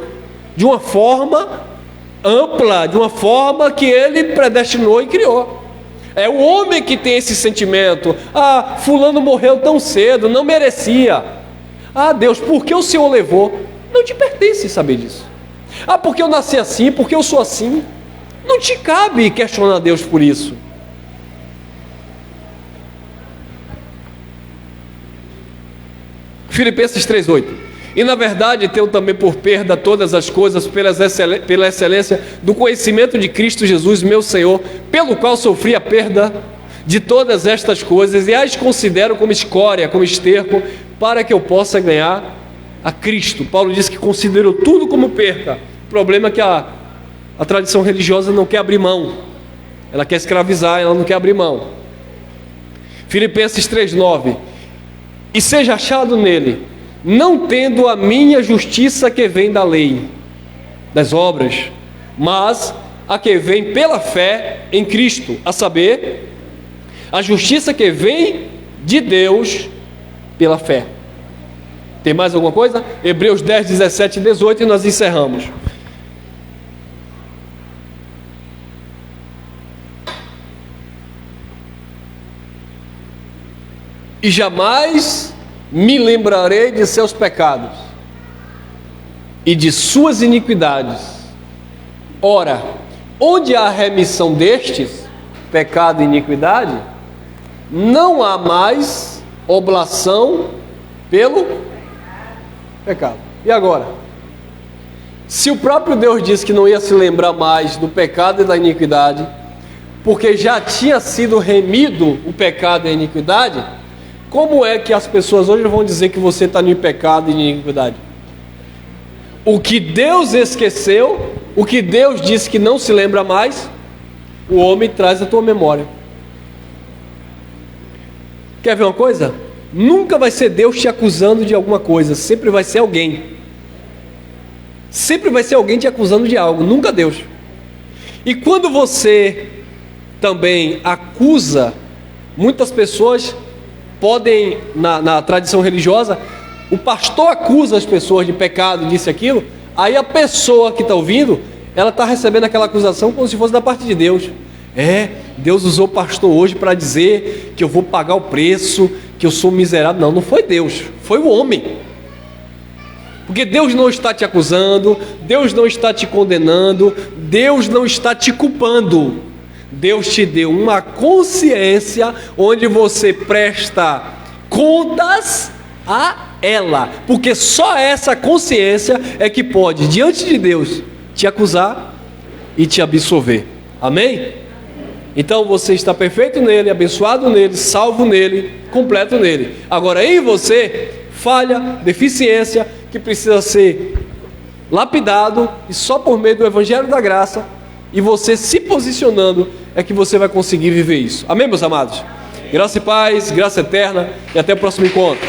de uma forma ampla, de uma forma que ele predestinou e criou. É o homem que tem esse sentimento: ah, fulano morreu tão cedo, não merecia. Ah, Deus, por que o Senhor levou? Não te pertence saber disso. Ah, porque eu nasci assim, porque eu sou assim. Não te cabe questionar Deus por isso. Filipenses 3:8. E na verdade tenho também por perda todas as coisas pela excelência do conhecimento de Cristo Jesus, meu Senhor, pelo qual sofri a perda de todas estas coisas e as considero como escória, como esterco, para que eu possa ganhar a Cristo. Paulo diz que considerou tudo como perda. O problema é que a tradição religiosa não quer abrir mão. Ela quer escravizar, ela não quer abrir mão. Filipenses 3:9. E seja achado nele, não tendo a minha justiça que vem da lei, das obras, mas a que vem pela fé em Cristo, a saber, a justiça que vem de Deus pela fé. Tem mais alguma coisa? Hebreus 10, 17 e 18 e nós encerramos. E jamais me lembrarei de seus pecados e de suas iniquidades. Ora, onde há remissão destes, pecado e iniquidade, não há mais oblação pelo pecado. E agora? Se o próprio Deus disse que não ia se lembrar mais do pecado e da iniquidade, porque já tinha sido remido o pecado e a iniquidade, como é que as pessoas hoje vão dizer que você está em pecado e em iniquidade? O que Deus esqueceu, o que Deus disse que não se lembra mais, o homem traz à tua memória. Quer ver uma coisa? Nunca vai ser Deus te acusando de alguma coisa, sempre vai ser alguém. Sempre vai ser alguém te acusando de algo, nunca Deus. E quando você também acusa, muitas pessoas podem, na tradição religiosa, o pastor acusa as pessoas de pecado, disso e aquilo, aí a pessoa que está ouvindo, ela está recebendo aquela acusação como se fosse da parte de Deus. Deus usou o pastor hoje para dizer que eu vou pagar o preço, que eu sou miserável. Não, não foi Deus, foi o homem. Porque Deus não está te acusando, Deus não está te condenando, Deus não está te culpando. Deus te deu uma consciência onde você presta contas a ela, porque só essa consciência é que pode, diante de Deus, te acusar e te absolver. Amém? Então você está perfeito nele, abençoado nele, salvo nele, completo nele. Agora em você, falha, deficiência, que precisa ser lapidado, e só por meio do Evangelho da Graça, e você se posicionando, é que você vai conseguir viver isso. Amém, meus amados? Graça e paz, graça eterna, e até o próximo encontro.